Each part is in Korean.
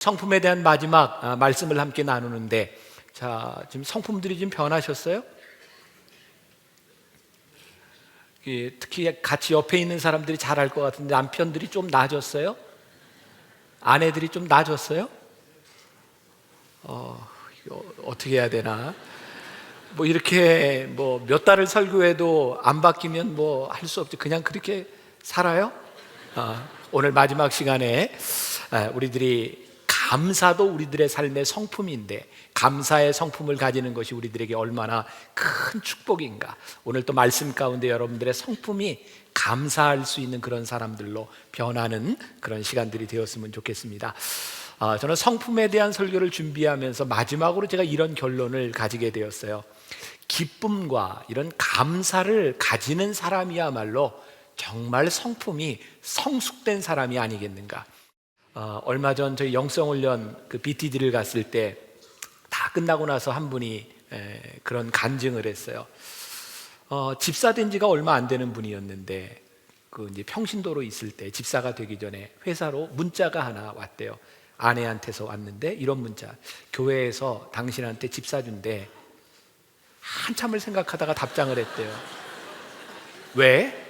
성품에 대한 마지막 말씀을 함께 나누는데, 자, 지금 성품들이 좀 변하셨어요? 특히 같이 옆에 있는 사람들이 잘 알 것 같은데, 남편들이 좀 나아졌어요? 아내들이 좀 나아졌어요? 이거 어떻게 해야 되나? 이렇게 몇 달을 설교해도 안 바뀌면 할 수 없죠. 그냥 그렇게 살아요? 오늘 마지막 시간에 우리들이 감사도 우리들의 삶의 성품인데, 감사의 성품을 가지는 것이 우리들에게 얼마나 큰 축복인가. 오늘 또 말씀 가운데 여러분들의 성품이 감사할 수 있는 그런 사람들로 변하는 그런 시간들이 되었으면 좋겠습니다. 저는 성품에 대한 설교를 준비하면서 마지막으로 제가 이런 결론을 가지게 되었어요. 기쁨과 이런 감사를 가지는 사람이야말로 정말 성품이 성숙된 사람이 아니겠는가. 얼마 전 저희 영성훈련 BTD를 갔을 때 다 끝나고 나서 한 분이 그런 간증을 했어요. 집사 된 지가 얼마 안 되는 분이었는데, 이제 평신도로 있을 때 집사가 되기 전에 회사로 문자가 하나 왔대요. 아내한테서 왔는데 이런 문자: 교회에서 당신한테 집사 준대. 한참을 생각하다가 답장을 했대요. 왜?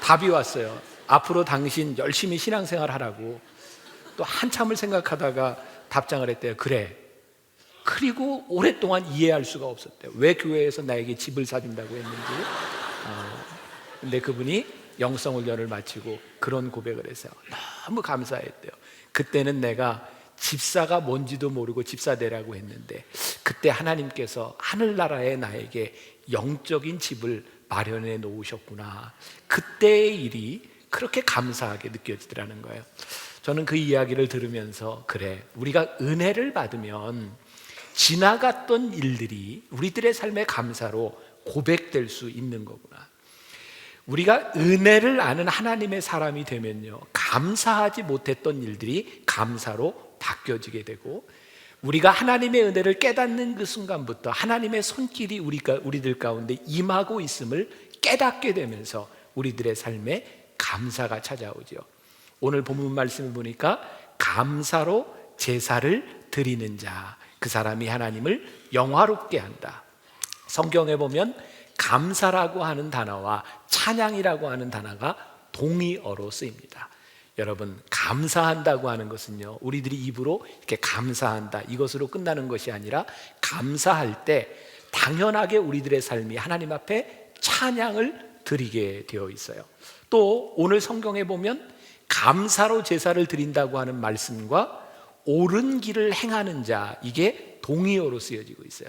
답이 왔어요. 앞으로 당신 열심히 신앙생활 하라고. 또 한참을 생각하다가 답장을 했대요. 그래. 그리고 오랫동안 이해할 수가 없었대요. 왜 교회에서 나에게 집을 사준다고 했는지. 근데 그분이 영성훈련을 마치고 그런 고백을 했어요. 너무 감사했대요. 그때는 내가 집사가 뭔지도 모르고 집사 되라고 했는데, 그때 하나님께서 하늘나라에 나에게 영적인 집을 마련해 놓으셨구나. 그때의 일이 그렇게 감사하게 느껴지더라는 거예요. 저는 그 이야기를 들으면서, 그래, 우리가 은혜를 받으면 지나갔던 일들이 우리들의 삶의 감사로 고백될 수 있는 거구나. 우리가 은혜를 아는 하나님의 사람이 되면요, 감사하지 못했던 일들이 감사로 바뀌어지게 되고, 우리가 하나님의 은혜를 깨닫는 그 순간부터 하나님의 손길이 우리들 가운데 임하고 있음을 깨닫게 되면서 우리들의 삶에 감사가 찾아오죠. 오늘 본문 말씀을 보니까 감사로 제사를 드리는 자, 그 사람이 하나님을 영화롭게 한다. 성경에 보면 감사라고 하는 단어와 찬양이라고 하는 단어가 동의어로 쓰입니다. 여러분, 감사한다고 하는 것은요, 우리들이 입으로 이렇게 감사한다, 이것으로 끝나는 것이 아니라, 감사할 때 당연하게 우리들의 삶이 하나님 앞에 찬양을 드리게 되어 있어요. 또 오늘 성경에 보면 감사로 제사를 드린다고 하는 말씀과 옳은 길을 행하는 자, 이게 동의어로 쓰여지고 있어요.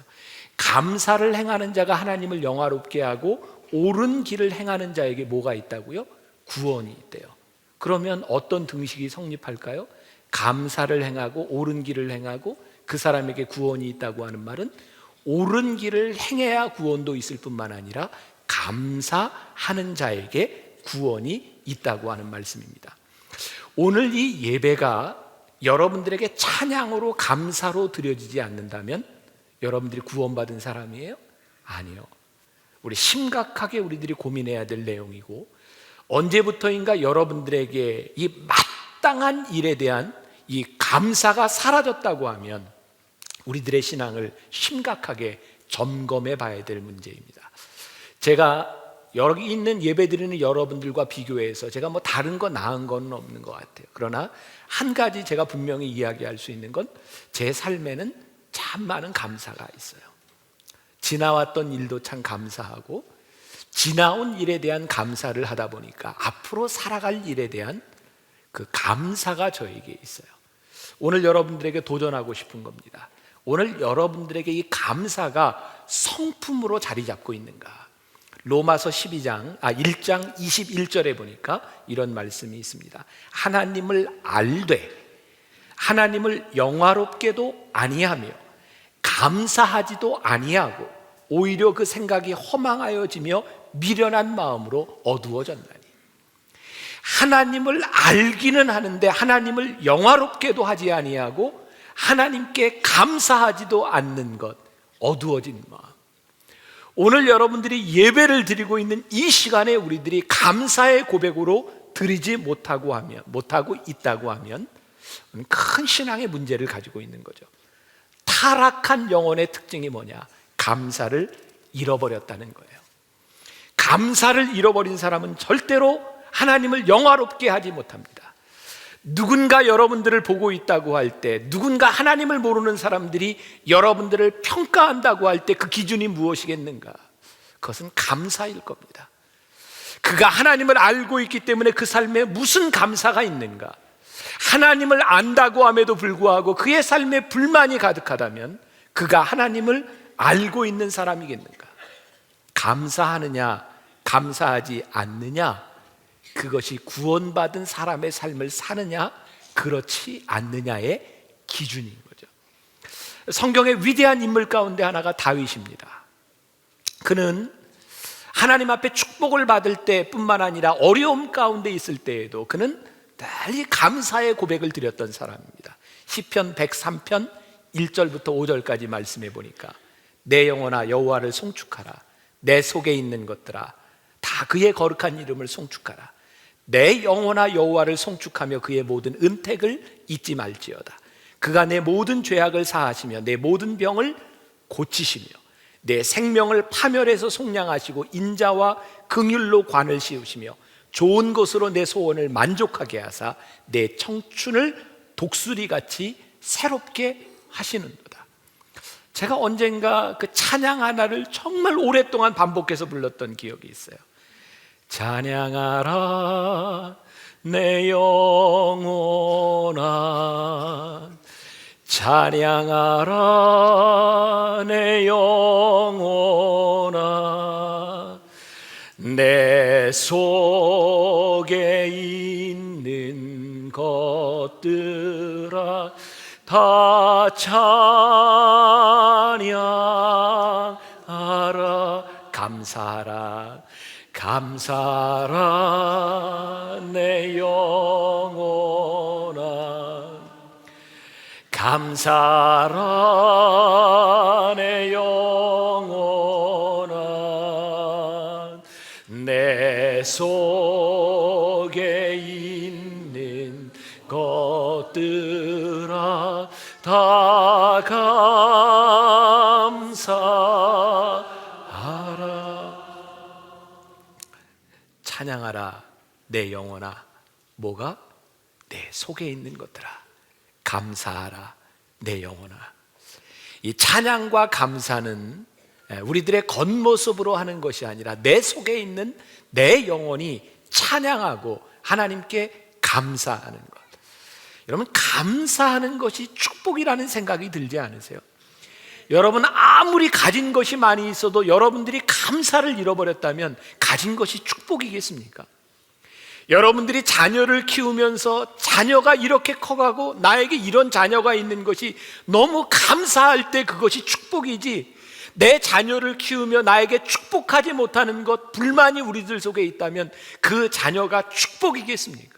감사를 행하는 자가 하나님을 영화롭게 하고, 옳은 길을 행하는 자에게 뭐가 있다고요? 구원이 있대요. 그러면 어떤 등식이 성립할까요? 감사를 행하고 옳은 길을 행하고 그 사람에게 구원이 있다고 하는 말은, 옳은 길을 행해야 구원도 있을 뿐만 아니라 감사하는 자에게 구원이 있다고 하는 말씀입니다. 오늘 이 예배가 여러분들에게 찬양으로 감사로 드려지지 않는다면 여러분들이 구원받은 사람이에요? 아니요. 우리 심각하게 우리들이 고민해야 될 내용이고, 언제부터인가 여러분들에게 이 마땅한 일에 대한 이 감사가 사라졌다고 하면 우리들의 신앙을 심각하게 점검해 봐야 될 문제입니다. 제가 여기 있는 예배드리는 여러분들과 비교해서 제가 다른 거 나은 건 없는 것 같아요. 그러나 한 가지 제가 분명히 이야기할 수 있는 건, 제 삶에는 참 많은 감사가 있어요. 지나왔던 일도 참 감사하고, 지나온 일에 대한 감사를 하다 보니까 앞으로 살아갈 일에 대한 그 감사가 저에게 있어요. 오늘 여러분들에게 도전하고 싶은 겁니다. 오늘 여러분들에게 이 감사가 성품으로 자리 잡고 있는가? 로마서 1장 21절에 보니까 이런 말씀이 있습니다. 하나님을 알되 하나님을 영화롭게도 아니하며 감사하지도 아니하고, 오히려 그 생각이 허망하여지며 미련한 마음으로 어두워졌나니. 하나님을 알기는 하는데 하나님을 영화롭게도 하지 아니하고 하나님께 감사하지도 않는 것, 어두워진 마음. 오늘 여러분들이 예배를 드리고 있는 이 시간에 우리들이 감사의 고백으로 드리지 못하고 있다고 하면 큰 신앙의 문제를 가지고 있는 거죠. 타락한 영혼의 특징이 뭐냐? 감사를 잃어버렸다는 거예요. 감사를 잃어버린 사람은 절대로 하나님을 영화롭게 하지 못합니다. 누군가 여러분들을 보고 있다고 할 때, 누군가 하나님을 모르는 사람들이 여러분들을 평가한다고 할 때 그 기준이 무엇이겠는가? 그것은 감사일 겁니다. 그가 하나님을 알고 있기 때문에 그 삶에 무슨 감사가 있는가? 하나님을 안다고 함에도 불구하고 그의 삶에 불만이 가득하다면 그가 하나님을 알고 있는 사람이겠는가? 감사하느냐, 감사하지 않느냐, 그것이 구원받은 사람의 삶을 사느냐, 그렇지 않느냐의 기준인 거죠. 성경의 위대한 인물 가운데 하나가 다윗입니다. 그는 하나님 앞에 축복을 받을 때뿐만 아니라 어려움 가운데 있을 때에도 그는 늘 감사의 고백을 드렸던 사람입니다. 시편 103편 1절부터 5절까지 말씀해 보니까 내 영혼아 여호와를 송축하라. 내 속에 있는 것들아 다 그의 거룩한 이름을 송축하라. 내 영혼아 여호와를 송축하며 그의 모든 은택을 잊지 말지어다. 그가 내 모든 죄악을 사하시며 내 모든 병을 고치시며 내 생명을 파멸해서 속량하시고 인자와 긍휼로 관을 씌우시며 좋은 것으로 내 소원을 만족하게 하사 내 청춘을 독수리같이 새롭게 하시는도다. 제가 언젠가 그 찬양 하나를 정말 오랫동안 반복해서 불렀던 기억이 있어요. 찬양하라 내 영혼아, 찬양하라 내 영혼아, 내 속에 있는 것들아 다 찬양하라. 감사하라 감사하라 내 영혼아, 감사하라 내 영혼아, 내 속에 있는 것들아 다 감사하라. 찬양하라 내 영혼아. 뭐가? 내 속에 있는 것들아 감사하라 내 영혼아. 이 찬양과 감사는 우리들의 겉모습으로 하는 것이 아니라 내 속에 있는 내 영혼이 찬양하고 하나님께 감사하는 것. 여러분, 감사하는 것이 축복이라는 생각이 들지 않으세요? 여러분, 아무리 가진 것이 많이 있어도 여러분들이 감사를 잃어버렸다면 가진 것이 축복이겠습니까? 여러분들이 자녀를 키우면서 자녀가 이렇게 커가고 나에게 이런 자녀가 있는 것이 너무 감사할 때 그것이 축복이지, 내 자녀를 키우며 나에게 축복하지 못하는 것, 불만이 우리들 속에 있다면 그 자녀가 축복이겠습니까?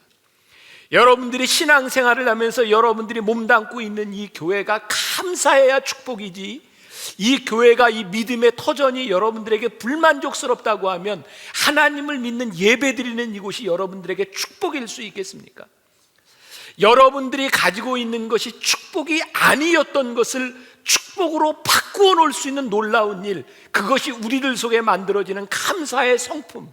여러분들이 신앙생활을 하면서 여러분들이 몸담고 있는 이 교회가 감사해야 축복이지, 이 교회가 이 믿음의 터전이 여러분들에게 불만족스럽다고 하면 하나님을 믿는 예배드리는 이곳이 여러분들에게 축복일 수 있겠습니까? 여러분들이 가지고 있는 것이 축복이 아니었던 것을 축복으로 바꾸어 놓을 수 있는 놀라운 일, 그것이 우리들 속에 만들어지는 감사의 성품.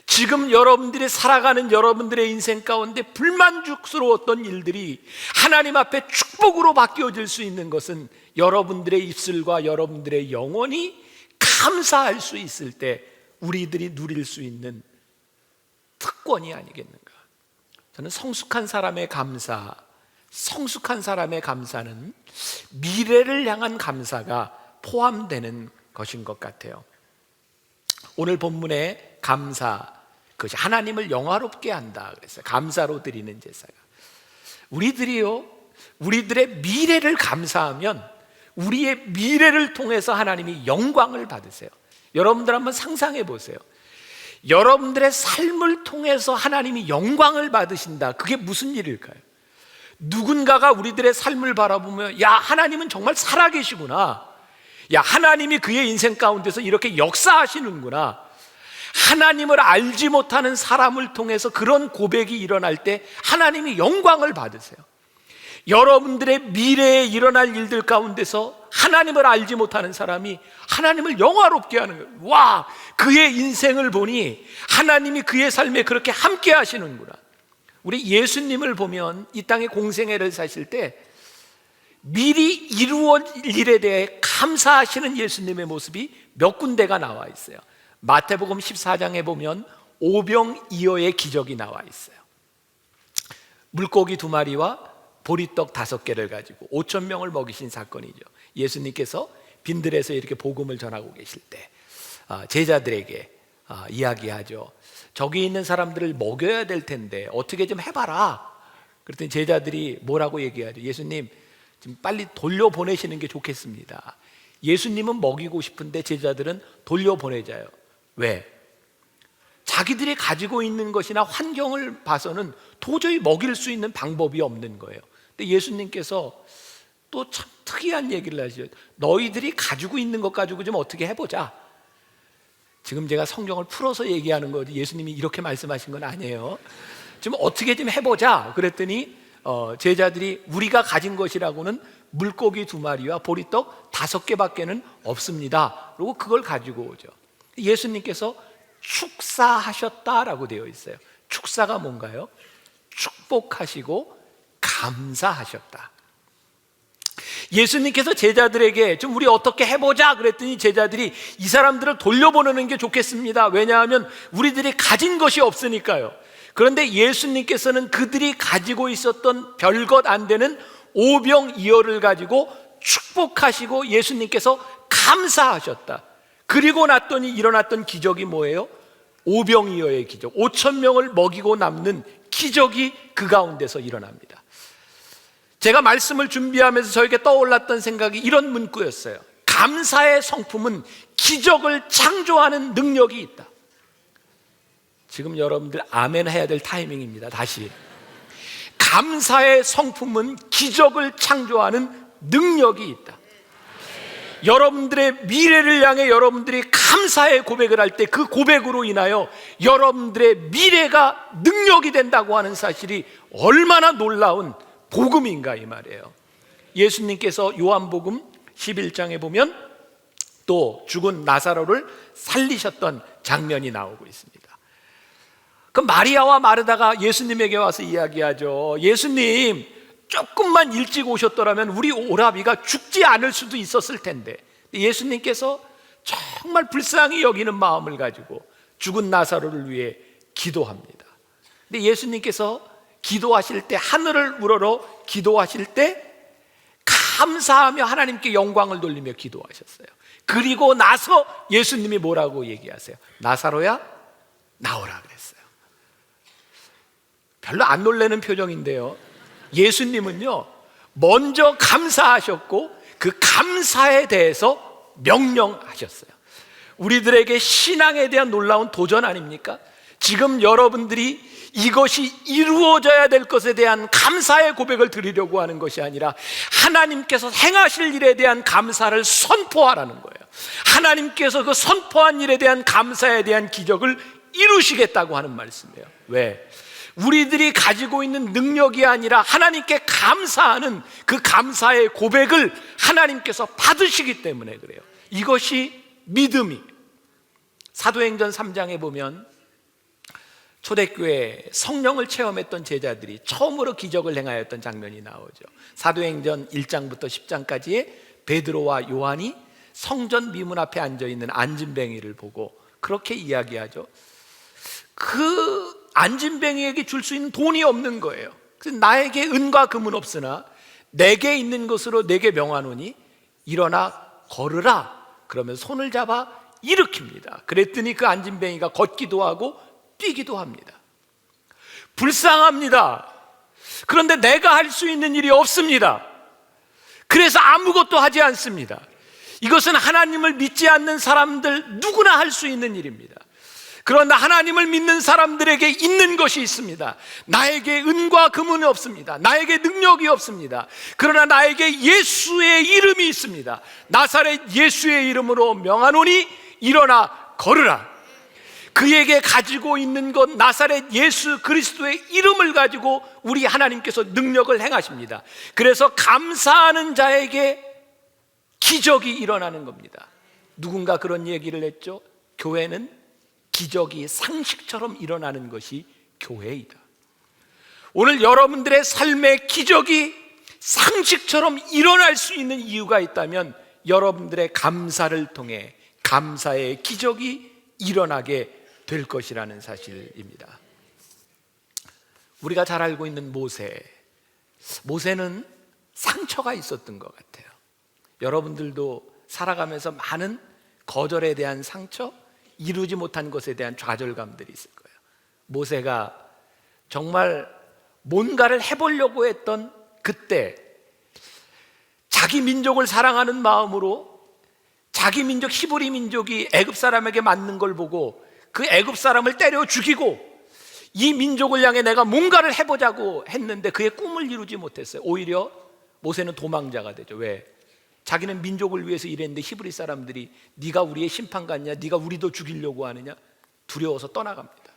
지금 여러분들이 살아가는 여러분들의 인생 가운데 불만족스러웠던 일들이 하나님 앞에 축복으로 바뀌어질 수 있는 것은 여러분들의 입술과 여러분들의 영혼이 감사할 수 있을 때 우리들이 누릴 수 있는 특권이 아니겠는가? 저는 성숙한 사람의 감사, 성숙한 사람의 감사는 미래를 향한 감사가 포함되는 것인 것 같아요. 오늘 본문에 감사, 그것이 하나님을 영화롭게 한다 그랬어요. 감사로 드리는 제사가. 우리들이요, 우리들의 미래를 감사하면 우리의 미래를 통해서 하나님이 영광을 받으세요. 여러분들 한번 상상해 보세요. 여러분들의 삶을 통해서 하나님이 영광을 받으신다. 그게 무슨 일일까요? 누군가가 우리들의 삶을 바라보며 야, 하나님은 정말 살아계시구나, 야, 하나님이 그의 인생 가운데서 이렇게 역사하시는구나, 하나님을 알지 못하는 사람을 통해서 그런 고백이 일어날 때 하나님이 영광을 받으세요. 여러분들의 미래에 일어날 일들 가운데서 하나님을 알지 못하는 사람이 하나님을 영화롭게 하는 거예요. 와, 그의 인생을 보니 하나님이 그의 삶에 그렇게 함께 하시는구나. 우리 예수님을 보면 이 땅에 공생애를 사실 때 미리 이루어질 일에 대해 감사하시는 예수님의 모습이 몇 군데가 나와 있어요. 마태복음 14장에 보면 오병이어의 기적이 나와 있어요. 물고기 2마리와 보리떡 5개를 가지고 5천 명을 먹이신 사건이죠. 예수님께서 빈들에서 이렇게 복음을 전하고 계실 때 제자들에게 이야기하죠. 저기 있는 사람들을 먹여야 될 텐데 어떻게 좀 해봐라. 그랬더니 제자들이 뭐라고 얘기하죠? 예수님, 지금 빨리 돌려보내시는 게 좋겠습니다. 예수님은 먹이고 싶은데 제자들은 돌려보내자요. 왜? 자기들이 가지고 있는 것이나 환경을 봐서는 도저히 먹일 수 있는 방법이 없는 거예요. 근데 예수님께서 또 참 특이한 얘기를 하시죠. 너희들이 가지고 있는 것 가지고 좀 어떻게 해보자. 지금 제가 성경을 풀어서 얘기하는 거지 예수님이 이렇게 말씀하신 건 아니에요. 좀 어떻게 좀 해보자. 그랬더니 제자들이 우리가 가진 것이라고는 물고기 2마리와 보리떡 5개밖에는 없습니다. 그리고 그걸 가지고 오죠. 예수님께서 축사하셨다라고 되어 있어요. 축사가 뭔가요? 축복하시고 감사하셨다. 예수님께서 제자들에게 좀 우리 어떻게 해보자 그랬더니 제자들이 이 사람들을 돌려보내는 게 좋겠습니다. 왜냐하면 우리들이 가진 것이 없으니까요. 그런데 예수님께서는 그들이 가지고 있었던 별것 안 되는 오병이어를 가지고 축복하시고 예수님께서 감사하셨다. 그리고 났더니 일어났던 기적이 뭐예요? 오병이어의 기적, 5천 명을 먹이고 남는 기적이 그 가운데서 일어납니다. 제가 말씀을 준비하면서 저에게 떠올랐던 생각이 이런 문구였어요. 감사의 성품은 기적을 창조하는 능력이 있다. 지금 여러분들 아멘 해야 될 타이밍입니다. 다시, 감사의 성품은 기적을 창조하는 능력이 있다. 여러분들의 미래를 향해 여러분들이 감사의 고백을 할 때 그 고백으로 인하여 여러분들의 미래가 능력이 된다고 하는 사실이 얼마나 놀라운 복음인가 이 말이에요. 예수님께서 요한복음 11장에 보면 또 죽은 나사로를 살리셨던 장면이 나오고 있습니다. 그 마리아와 마르다가 예수님에게 와서 이야기하죠. 예수님, 조금만 일찍 오셨더라면 우리 오라비가 죽지 않을 수도 있었을 텐데. 예수님께서 정말 불쌍히 여기는 마음을 가지고 죽은 나사로를 위해 기도합니다. 근데 예수님께서 기도하실 때, 하늘을 우러러 기도하실 때 감사하며 하나님께 영광을 돌리며 기도하셨어요. 그리고 나서 예수님이 뭐라고 얘기하세요? 나사로야, 나오라 그랬어요. 별로 안 놀라는 표정인데요, 예수님은요 먼저 감사하셨고 그 감사에 대해서 명령하셨어요. 우리들에게 신앙에 대한 놀라운 도전 아닙니까? 지금 여러분들이 이것이 이루어져야 될 것에 대한 감사의 고백을 드리려고 하는 것이 아니라 하나님께서 행하실 일에 대한 감사를 선포하라는 거예요. 하나님께서 그 선포한 일에 대한 감사에 대한 기적을 이루시겠다고 하는 말씀이에요. 왜? 우리들이 가지고 있는 능력이 아니라 하나님께 감사하는 그 감사의 고백을 하나님께서 받으시기 때문에 그래요. 이것이 믿음이. 사도행전 3장에 보면 초대교회 성령을 체험했던 제자들이 처음으로 기적을 행하였던 장면이 나오죠. 사도행전 1장부터 10장까지의 베드로와 요한이 성전 미문 앞에 앉아있는 안진뱅이를 보고 그렇게 이야기하죠. 그 안진뱅이에게 줄 수 있는 돈이 없는 거예요. 그래서 나에게 은과 금은 없으나 내게 있는 것으로 내게 명하노니 일어나 걸으라. 그러면 손을 잡아 일으킵니다. 그랬더니 그 안진뱅이가 걷기도 하고 뛰기도 합니다. 불쌍합니다. 그런데 내가 할 수 있는 일이 없습니다. 그래서 아무것도 하지 않습니다. 이것은 하나님을 믿지 않는 사람들 누구나 할 수 있는 일입니다. 그러나 하나님을 믿는 사람들에게 있는 것이 있습니다. 나에게 은과 금은 없습니다. 나에게 능력이 없습니다. 그러나 나에게 예수의 이름이 있습니다. 나사렛 예수의 이름으로 명하노니 일어나 걸으라. 그에게 가지고 있는 것 나사렛 예수 그리스도의 이름을 가지고 우리 하나님께서 능력을 행하십니다. 그래서 감사하는 자에게 기적이 일어나는 겁니다. 누군가 그런 얘기를 했죠. 교회는 기적이 상식처럼 일어나는 것이 교회이다. 오늘 여러분들의 삶의 기적이 상식처럼 일어날 수 있는 이유가 있다면 여러분들의 감사를 통해 감사의 기적이 일어나게 될 것이라는 사실입니다. 우리가 잘 알고 있는 모세는 상처가 있었던 것 같아요. 여러분들도 살아가면서 많은 거절에 대한 상처, 이루지 못한 것에 대한 좌절감들이 있을 거예요. 모세가 정말 뭔가를 해보려고 했던 그때 자기 민족을 사랑하는 마음으로 자기 민족 히브리 민족이 애굽 사람에게 맞는 걸 보고 그 애굽 사람을 때려 죽이고 이 민족을 향해 내가 뭔가를 해보자고 했는데 그의 꿈을 이루지 못했어요. 오히려 모세는 도망자가 되죠. 왜? 자기는 민족을 위해서 일했는데 히브리 사람들이 네가 우리의 심판관이냐, 네가 우리도 죽이려고 하느냐, 두려워서 떠나갑니다.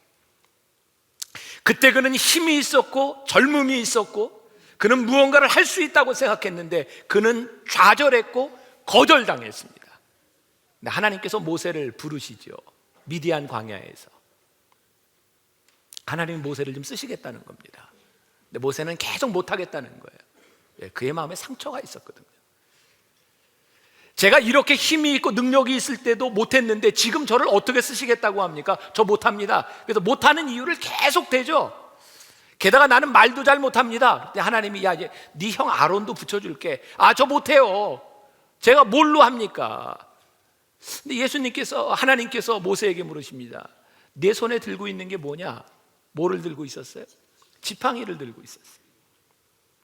그때 그는 힘이 있었고 젊음이 있었고 그는 무언가를 할 수 있다고 생각했는데 그는 좌절했고 거절당했습니다. 근데 하나님께서 모세를 부르시죠. 미디안 광야에서 하나님이 모세를 좀 쓰시겠다는 겁니다. 근데 모세는 계속 못하겠다는 거예요. 그의 마음에 상처가 있었거든요. 제가 이렇게 힘이 있고 능력이 있을 때도 못했는데 지금 저를 어떻게 쓰시겠다고 합니까? 저 못합니다. 그래서 못하는 이유를 계속 대죠. 게다가 나는 말도 잘 못합니다. 근데 하나님이 야, 이제 네 형 아론도 붙여줄게. 아, 저 못해요. 제가 뭘로 합니까? 근데 하나님께서 모세에게 물으십니다. 내 손에 들고 있는 게 뭐냐? 뭐를 들고 있었어요? 지팡이를 들고 있었어요.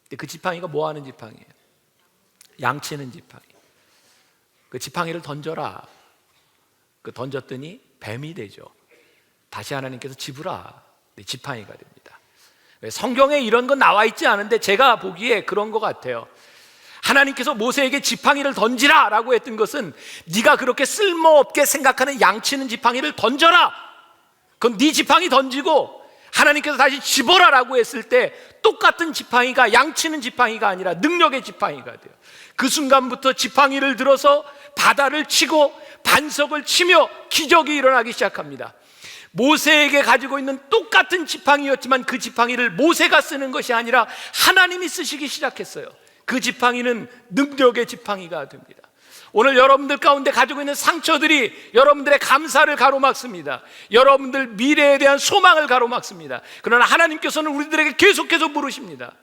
근데 그 지팡이가 뭐 하는 지팡이에요? 양치는 지팡이. 그 지팡이를 던져라. 그 던졌더니 뱀이 되죠. 다시 하나님께서 집으라. 지팡이가 됩니다. 성경에 이런 건 나와 있지 않은데 제가 보기에 그런 것 같아요. 하나님께서 모세에게 지팡이를 던지라 라고 했던 것은 네가 그렇게 쓸모없게 생각하는 양치는 지팡이를 던져라. 그건 네 지팡이 던지고 하나님께서 다시 집어라 라고 했을 때 똑같은 지팡이가 양치는 지팡이가 아니라 능력의 지팡이가 돼요. 그 순간부터 지팡이를 들어서 바다를 치고 반석을 치며 기적이 일어나기 시작합니다. 모세에게 가지고 있는 똑같은 지팡이였지만 그 지팡이를 모세가 쓰는 것이 아니라 하나님이 쓰시기 시작했어요. 그 지팡이는 능력의 지팡이가 됩니다. 오늘 여러분들 가운데 가지고 있는 상처들이 여러분들의 감사를 가로막습니다. 여러분들 미래에 대한 소망을 가로막습니다. 그러나 하나님께서는 우리들에게 계속해서 물으십니다.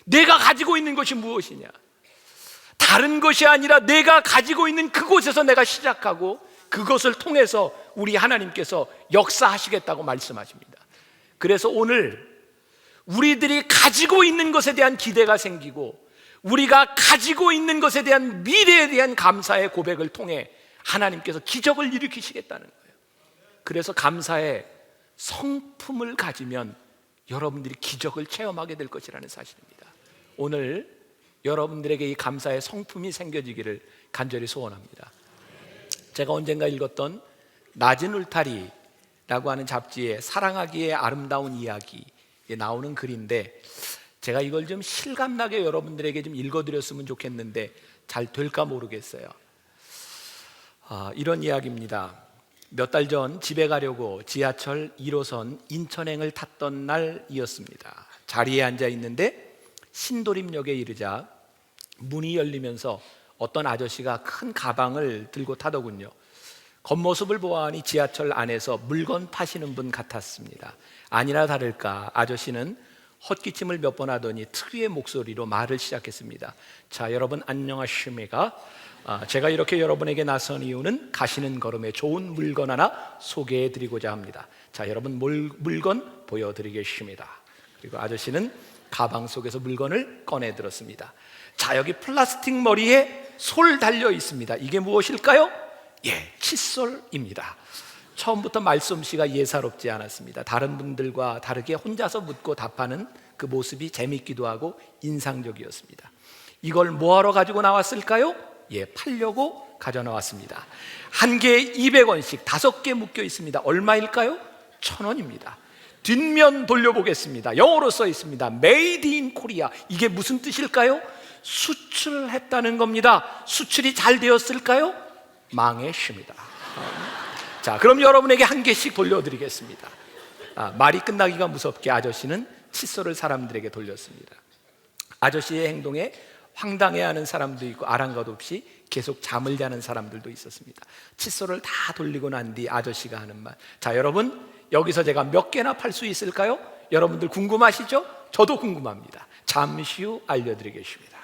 내가 가지고 있는 것이 무엇이냐? 다른 것이 아니라 내가 가지고 있는 그곳에서 내가 시작하고 그것을 통해서 우리 하나님께서 역사하시겠다고 말씀하십니다. 그래서 오늘 우리들이 가지고 있는 것에 대한 기대가 생기고 우리가 가지고 있는 것에 대한 미래에 대한 감사의 고백을 통해 하나님께서 기적을 일으키시겠다는 거예요. 그래서 감사의 성품을 가지면 여러분들이 기적을 체험하게 될 것이라는 사실입니다. 오늘 여러분들에게 이 감사의 성품이 생겨지기를 간절히 소원합니다. 제가 언젠가 읽었던 낮은 울타리라고 하는 잡지에 사랑하기의 아름다운 이야기에 나오는 글인데 제가 이걸 좀 실감나게 여러분들에게 좀 읽어드렸으면 좋겠는데 잘 될까 모르겠어요. 이런 이야기입니다. 몇 달 전 집에 가려고 지하철 1호선 인천행을 탔던 날이었습니다. 자리에 앉아 있는데 신도림역에 이르자 문이 열리면서 어떤 아저씨가 큰 가방을 들고 타더군요. 겉모습을 보아하니 지하철 안에서 물건 파시는 분 같았습니다. 아니나 다를까 아저씨는 헛기침을 몇 번 하더니 특유의 목소리로 말을 시작했습니다. 자, 여러분 안녕하십니까? 제가 이렇게 여러분에게 나선 이유는 가시는 걸음에 좋은 물건 하나 소개해 드리고자 합니다. 자, 여러분 물건 보여드리겠습니다. 그리고 아저씨는 가방 속에서 물건을 꺼내 들었습니다. 자, 여기 플라스틱 머리에 솔 달려 있습니다. 이게 무엇일까요? 예, 칫솔입니다. 처음부터 말솜씨가 예사롭지 않았습니다. 다른 분들과 다르게 혼자서 묻고 답하는 그 모습이 재밌기도 하고 인상적이었습니다. 이걸 뭐하러 가지고 나왔을까요? 팔려고 가져나왔습니다. 한 개에 200원씩 5개 묶여 있습니다. 얼마일까요? 1,000원입니다. 뒷면 돌려보겠습니다. 영어로 써 있습니다. Made in Korea. 이게 무슨 뜻일까요? 수출했다는 겁니다. 수출이 잘 되었을까요? 망했습니다. 자, 그럼 여러분에게 한 개씩 돌려드리겠습니다. 말이 끝나기가 무섭게 아저씨는 칫솔을 사람들에게 돌렸습니다. 아저씨의 행동에 황당해하는 사람도 있고 아랑곳 없이 계속 잠을 자는 사람들도 있었습니다. 칫솔을 다 돌리고 난 뒤 아저씨가 하는 말, 자, 여러분 여기서 제가 몇 개나 팔 수 있을까요? 여러분들 궁금하시죠? 저도 궁금합니다. 잠시 후 알려드리겠습니다.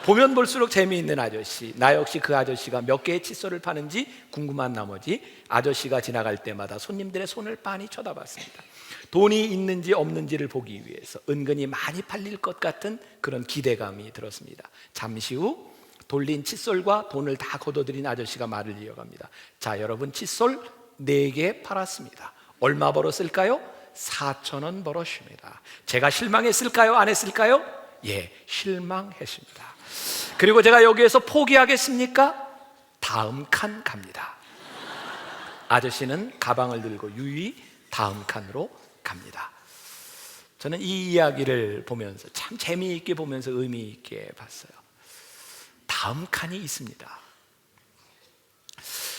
보면 볼수록 재미있는 아저씨, 나 역시 그 아저씨가 몇 개의 칫솔을 파는지 궁금한 나머지 아저씨가 지나갈 때마다 손님들의 손을 빤히 쳐다봤습니다. 돈이 있는지 없는지를 보기 위해서 은근히 많이 팔릴 것 같은 그런 기대감이 들었습니다. 잠시 후 돌린 칫솔과 돈을 다 걷어들인 아저씨가 말을 이어갑니다. 자, 여러분 칫솔 4개 팔았습니다. 얼마 벌었을까요? 4,000원 벌었습니다. 제가 실망했을까요? 안 했을까요? 예, 실망했습니다. 그리고 제가 여기에서 포기하겠습니까? 다음 칸 갑니다. 아저씨는 가방을 들고 유유히 다음 칸으로 갑니다. 저는 이 이야기를 보면서 참 재미있게 보면서 의미 있게 봤어요. 다음 칸이 있습니다.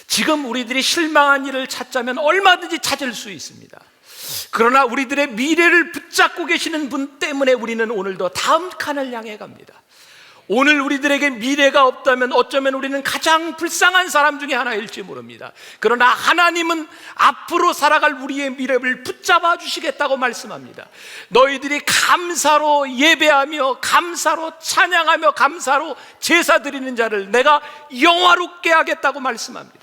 지금 우리들이 실망한 일을 찾자면 얼마든지 찾을 수 있습니다. 그러나 우리들의 미래를 붙잡고 계시는 분 때문에 우리는 오늘도 다음 칸을 향해 갑니다. 오늘 우리들에게 미래가 없다면 어쩌면 우리는 가장 불쌍한 사람 중에 하나일지 모릅니다. 그러나 하나님은 앞으로 살아갈 우리의 미래를 붙잡아 주시겠다고 말씀합니다. 너희들이 감사로 예배하며 감사로 찬양하며 감사로 제사 드리는 자를 내가 영화롭게 하겠다고 말씀합니다.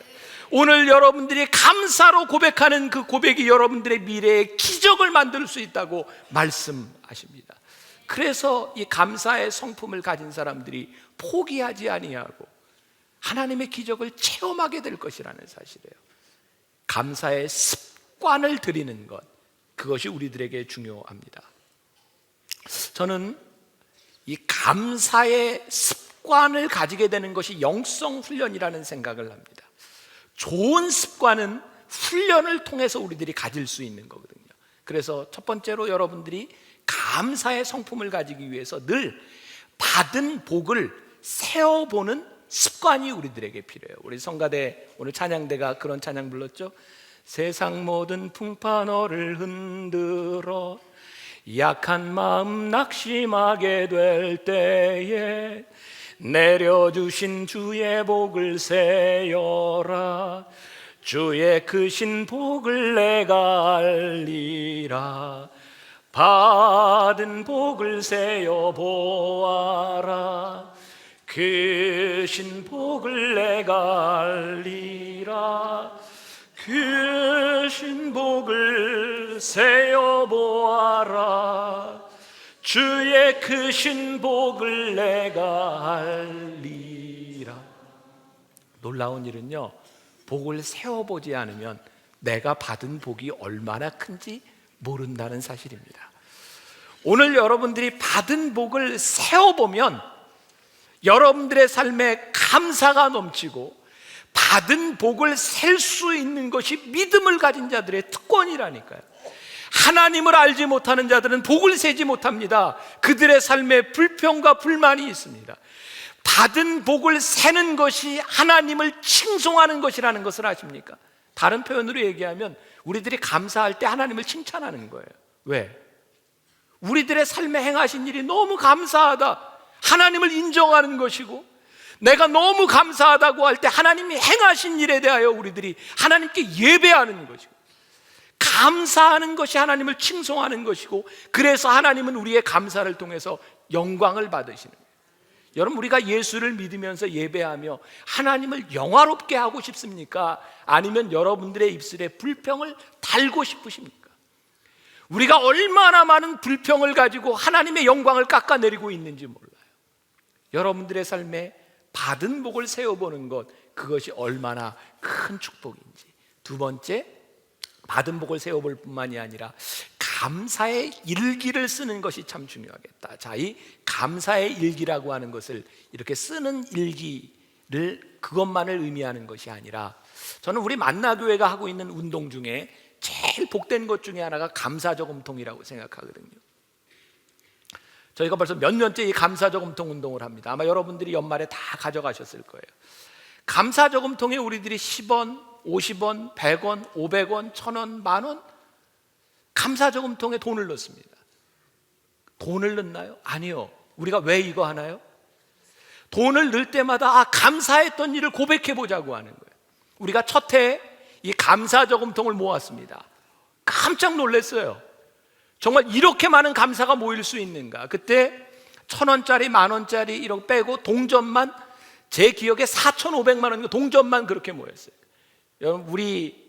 오늘 여러분들이 감사로 고백하는 그 고백이 여러분들의 미래에 기적을 만들 수 있다고 말씀하십니다. 그래서 이 감사의 성품을 가진 사람들이 포기하지 아니하고 하나님의 기적을 체험하게 될 것이라는 사실이에요. 감사의 습관을 들이는 것, 그것이 우리들에게 중요합니다. 저는 이 감사의 습관을 가지게 되는 것이 영성 훈련이라는 생각을 합니다. 좋은 습관은 훈련을 통해서 우리들이 가질 수 있는 거거든요. 그래서 첫 번째로 여러분들이 감사의 성품을 가지기 위해서 늘 받은 복을 세어보는 습관이 우리들에게 필요해요. 우리 성가대 오늘 찬양대가 그런 찬양 불렀죠. 세상 모든 풍파 너를 흔들어 약한 마음 낙심하게 될 때에 내려주신 주의 복을 세어라. 주의 크신 복을 내가 알리라. 받은 복을 세어 보아라. 크신 복을 내가 알리라. 크신 복을 세어 보아라. 주의 크신 복을 내가 알리라. 놀라운 일은요, 복을 세어보지 않으면 내가 받은 복이 얼마나 큰지 모른다는 사실입니다. 오늘 여러분들이 받은 복을 세어보면 여러분들의 삶에 감사가 넘치고 받은 복을 셀 수 있는 것이 믿음을 가진 자들의 특권이라니까요. 하나님을 알지 못하는 자들은 복을 세지 못합니다. 그들의 삶에 불평과 불만이 있습니다. 받은 복을 세는 것이 하나님을 칭송하는 것이라는 것을 아십니까? 다른 표현으로 얘기하면 우리들이 감사할 때 하나님을 칭찬하는 거예요. 왜? 우리들의 삶에 행하신 일이 너무 감사하다, 하나님을 인정하는 것이고, 내가 너무 감사하다고 할 때 하나님이 행하신 일에 대하여 우리들이 하나님께 예배하는 것이고, 감사하는 것이 하나님을 칭송하는 것이고, 그래서 하나님은 우리의 감사를 통해서 영광을 받으시는 거예요. 여러분, 우리가 예수를 믿으면서 예배하며 하나님을 영화롭게 하고 싶습니까? 아니면 여러분들의 입술에 불평을 달고 싶으십니까? 우리가 얼마나 많은 불평을 가지고 하나님의 영광을 깎아내리고 있는지 몰라요. 여러분들의 삶에 받은 복을 세워보는 것, 그것이 얼마나 큰 축복인지. 두 번째, 받은 복을 세워볼 뿐만이 아니라 감사의 일기를 쓰는 것이 참 중요하겠다. 자, 이 감사의 일기라고 하는 것을 이렇게 쓰는 일기, 그것만을 의미하는 것이 아니라, 저는 우리 만나교회가 하고 있는 운동 중에 제일 복된 것 중에 하나가 감사저금통이라고 생각하거든요. 저희가 벌써 몇 년째 이 감사저금통 운동을 합니다. 아마 여러분들이 연말에 다 가져가셨을 거예요. 감사저금통에 우리들이 10원, 50원, 100원, 500원, 1000원, 만원 감사저금통에 돈을 넣습니다. 돈을 넣나요? 아니요. 우리가 왜 이거 하나요? 돈을 넣을 때마다 감사했던 일을 고백해 보자고 하는 거예요. 우리가 첫 해에 이 감사저금통을 모았습니다. 깜짝 놀랐어요. 정말 이렇게 많은 감사가 모일 수 있는가. 그때 1000원짜리, 만원짜리 이렇게 빼고 동전만, 제 기억에 4,500만 원 동전만 그렇게 모였어요. 여러분, 우리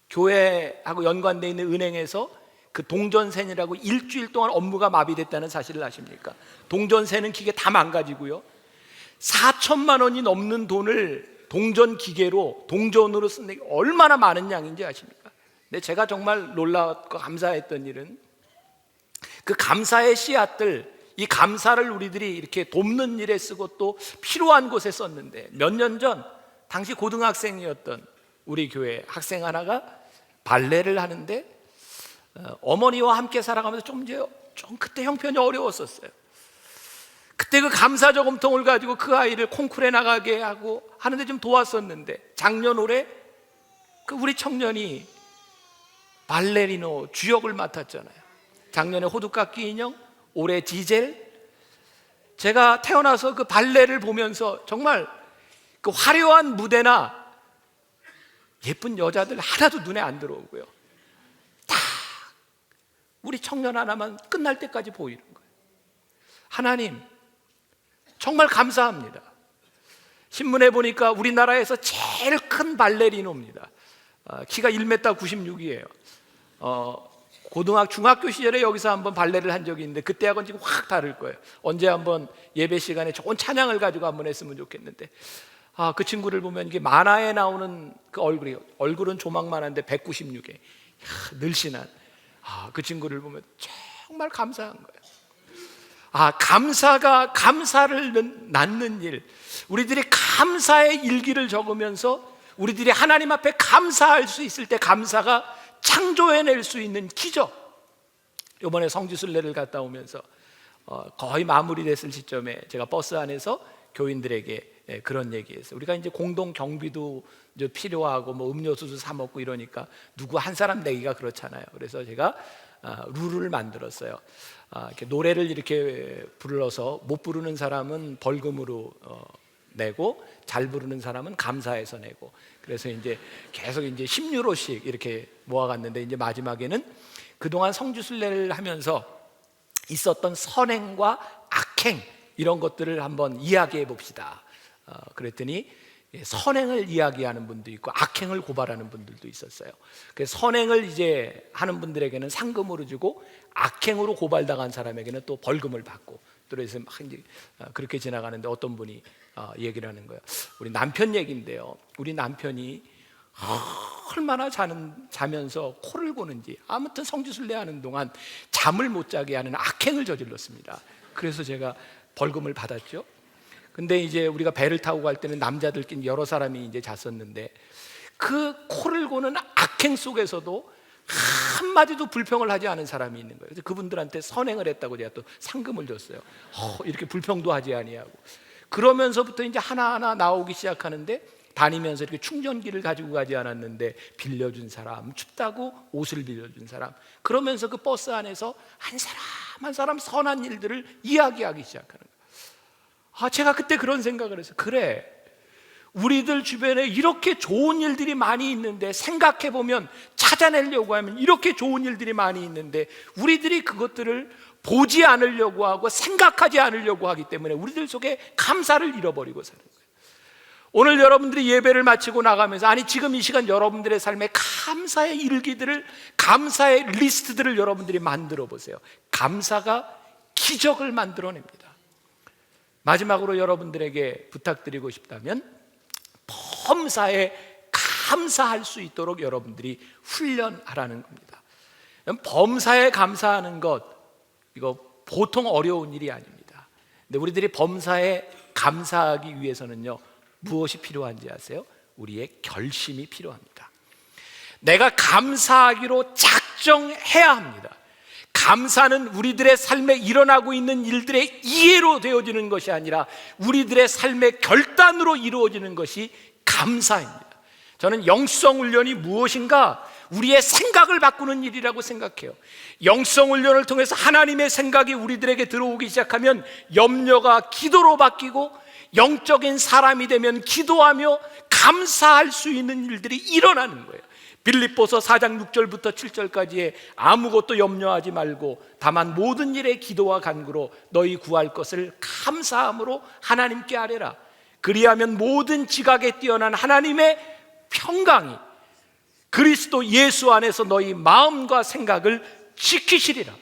교회하고 연관되어 있는 은행에서 그 동전세느라고 일주일 동안 업무가 마비됐다는 사실을 아십니까? 동전세는 기계 다 망가지고요, 4천만 원이 넘는 돈을 동전 기계로, 동전으로 쓰는 게 얼마나 많은 양인지 아십니까? 근데 제가 정말 놀랍고 감사했던 일은 그 감사의 씨앗들, 이 감사를 우리들이 이렇게 돕는 일에 쓰고 또 필요한 곳에 썼는데, 몇 년 전 당시 고등학생이었던 우리 교회 학생 하나가 발레를 하는데 어머니와 함께 살아가면서 좀 그때 형편이 어려웠었어요. 그때 그 감사저금통을 가지고 그 아이를 콩쿠르에 나가게 하고 하는데 좀 도왔었는데, 작년 올해 그 우리 청년이 발레리노 주역을 맡았잖아요. 작년에 호두깎이 인형, 올해 디젤. 제가 태어나서 그 발레를 보면서 정말 그 화려한 무대나 예쁜 여자들 하나도 눈에 안 들어오고요, 다 우리 청년 하나만 끝날 때까지 보이는 거예요. 하나님 정말 감사합니다. 신문에 보니까 우리나라에서 제일 큰 발레리노입니다. 키가 1m 96이에요. 중학교 시절에 여기서 한번 발레를 한 적이 있는데 그때하고는 지금 확 다를 거예요. 언제 한번 예배 시간에 좋은 찬양을 가지고 한번 했으면 좋겠는데, 그 친구를 보면 이게 만화에 나오는 그 얼굴은 조망만한데 196에 늘씬한 그 친구를 보면 정말 감사한 거예요. 감사를 낳는 일, 우리들이 감사의 일기를 적으면서 우리들이 하나님 앞에 감사할 수 있을 때 감사가 창조해낼 수 있는 기적. 이번에 성지순례를 갔다 오면서 거의 마무리됐을 시점에 제가 버스 안에서 교인들에게 그런 얘기했어요. 우리가 이제 공동 경비도 이제 필요하고 뭐 음료수도 사 먹고 이러니까 누구 한 사람 내기가 그렇잖아요. 그래서 제가 룰을 만들었어요. 이렇게 노래를 이렇게 불러서 못 부르는 사람은 벌금으로 내고, 잘 부르는 사람은 감사해서 내고. 그래서 이제 계속 이제 10유로씩 이렇게 모아갔는데, 이제 마지막에는 그동안 성지순례를 하면서 있었던 선행과 악행, 이런 것들을 한번 이야기해 봅시다. 그랬더니 선행을 이야기하는 분도 있고 악행을 고발하는 분들도 있었어요. 그래서 선행을 이제 하는 분들에게는 상금으로 주고, 악행으로 고발당한 사람에게는 또 벌금을 받고, 그래서 막 이제 그렇게 지나가는데 어떤 분이 얘기를 하는 거예요. 우리 남편 얘기인데요, 우리 남편이 얼마나 자면서 코를 고는지, 아무튼 성지순례 하는 동안 잠을 못 자게 하는 악행을 저질렀습니다. 그래서 제가 벌금을 받았죠. 근데 이제 우리가 배를 타고 갈 때는 남자들끼리 여러 사람이 이제 잤었는데, 그 코를 고는 악행 속에서도 한마디도 불평을 하지 않은 사람이 있는 거예요. 그래서 그분들한테 선행을 했다고 제가 또 상금을 줬어요. 이렇게 불평도 하지 아니하고. 그러면서부터 이제 하나하나 나오기 시작하는데, 다니면서 이렇게 충전기를 가지고 가지 않았는데 빌려준 사람, 춥다고 옷을 빌려준 사람, 그러면서 그 버스 안에서 한 사람 한 사람 선한 일들을 이야기하기 시작하는 거예요. 제가 그때 그런 생각을 했어요. 그래, 우리들 주변에 이렇게 좋은 일들이 많이 있는데, 생각해보면 찾아내려고 하면 이렇게 좋은 일들이 많이 있는데, 우리들이 그것들을 보지 않으려고 하고 생각하지 않으려고 하기 때문에 우리들 속에 감사를 잃어버리고 사는 거예요. 오늘 여러분들이 예배를 마치고 나가면서, 지금 이 시간 여러분들의 삶에 감사의 일기들을, 감사의 리스트들을 여러분들이 만들어 보세요. 감사가 기적을 만들어냅니다. 마지막으로 여러분들에게 부탁드리고 싶다면, 범사에 감사할 수 있도록 여러분들이 훈련하라는 겁니다. 범사에 감사하는 것, 이거 보통 어려운 일이 아닙니다. 근데 우리들이 범사에 감사하기 위해서는요, 무엇이 필요한지 아세요? 우리의 결심이 필요합니다. 내가 감사하기로 작정해야 합니다. 감사는 우리들의 삶에 일어나고 있는 일들의 이해로 되어지는 것이 아니라 우리들의 삶의 결단으로 이루어지는 것이 감사입니다. 저는 영성훈련이 무엇인가? 우리의 생각을 바꾸는 일이라고 생각해요. 영성훈련을 통해서 하나님의 생각이 우리들에게 들어오기 시작하면 염려가 기도로 바뀌고 영적인 사람이 되면 기도하며 감사할 수 있는 일들이 일어나는 거예요. 빌립보서 4장 6절부터 7절까지에 아무것도 염려하지 말고 다만 모든 일에 기도와 간구로 너희 구할 것을 감사함으로 하나님께 아뢰라. 그리하면 모든 지각에 뛰어난 하나님의 평강이 그리스도 예수 안에서 너희 마음과 생각을 지키시리라.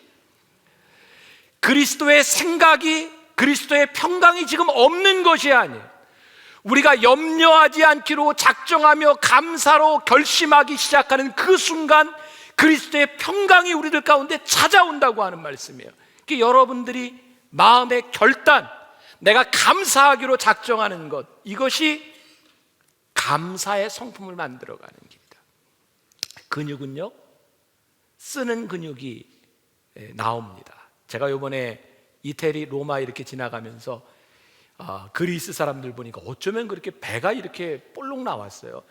그리스도의 생각이, 그리스도의 평강이 지금 없는 것이 아니에요. 우리가 염려하지 않기로 작정하며 감사로 결심하기 시작하는 그 순간 그리스도의 평강이 우리들 가운데 찾아온다고 하는 말씀이에요. 그러니까 여러분들이 마음의 결단, 내가 감사하기로 작정하는 것, 이것이 감사의 성품을 만들어가는 길이다. 근육은요, 쓰는 근육이 나옵니다. 제가 이번에 이태리, 로마 이렇게 지나가면서 그리스 사람들 보니까 어쩌면 그렇게 배가 이렇게 볼록 나왔어요.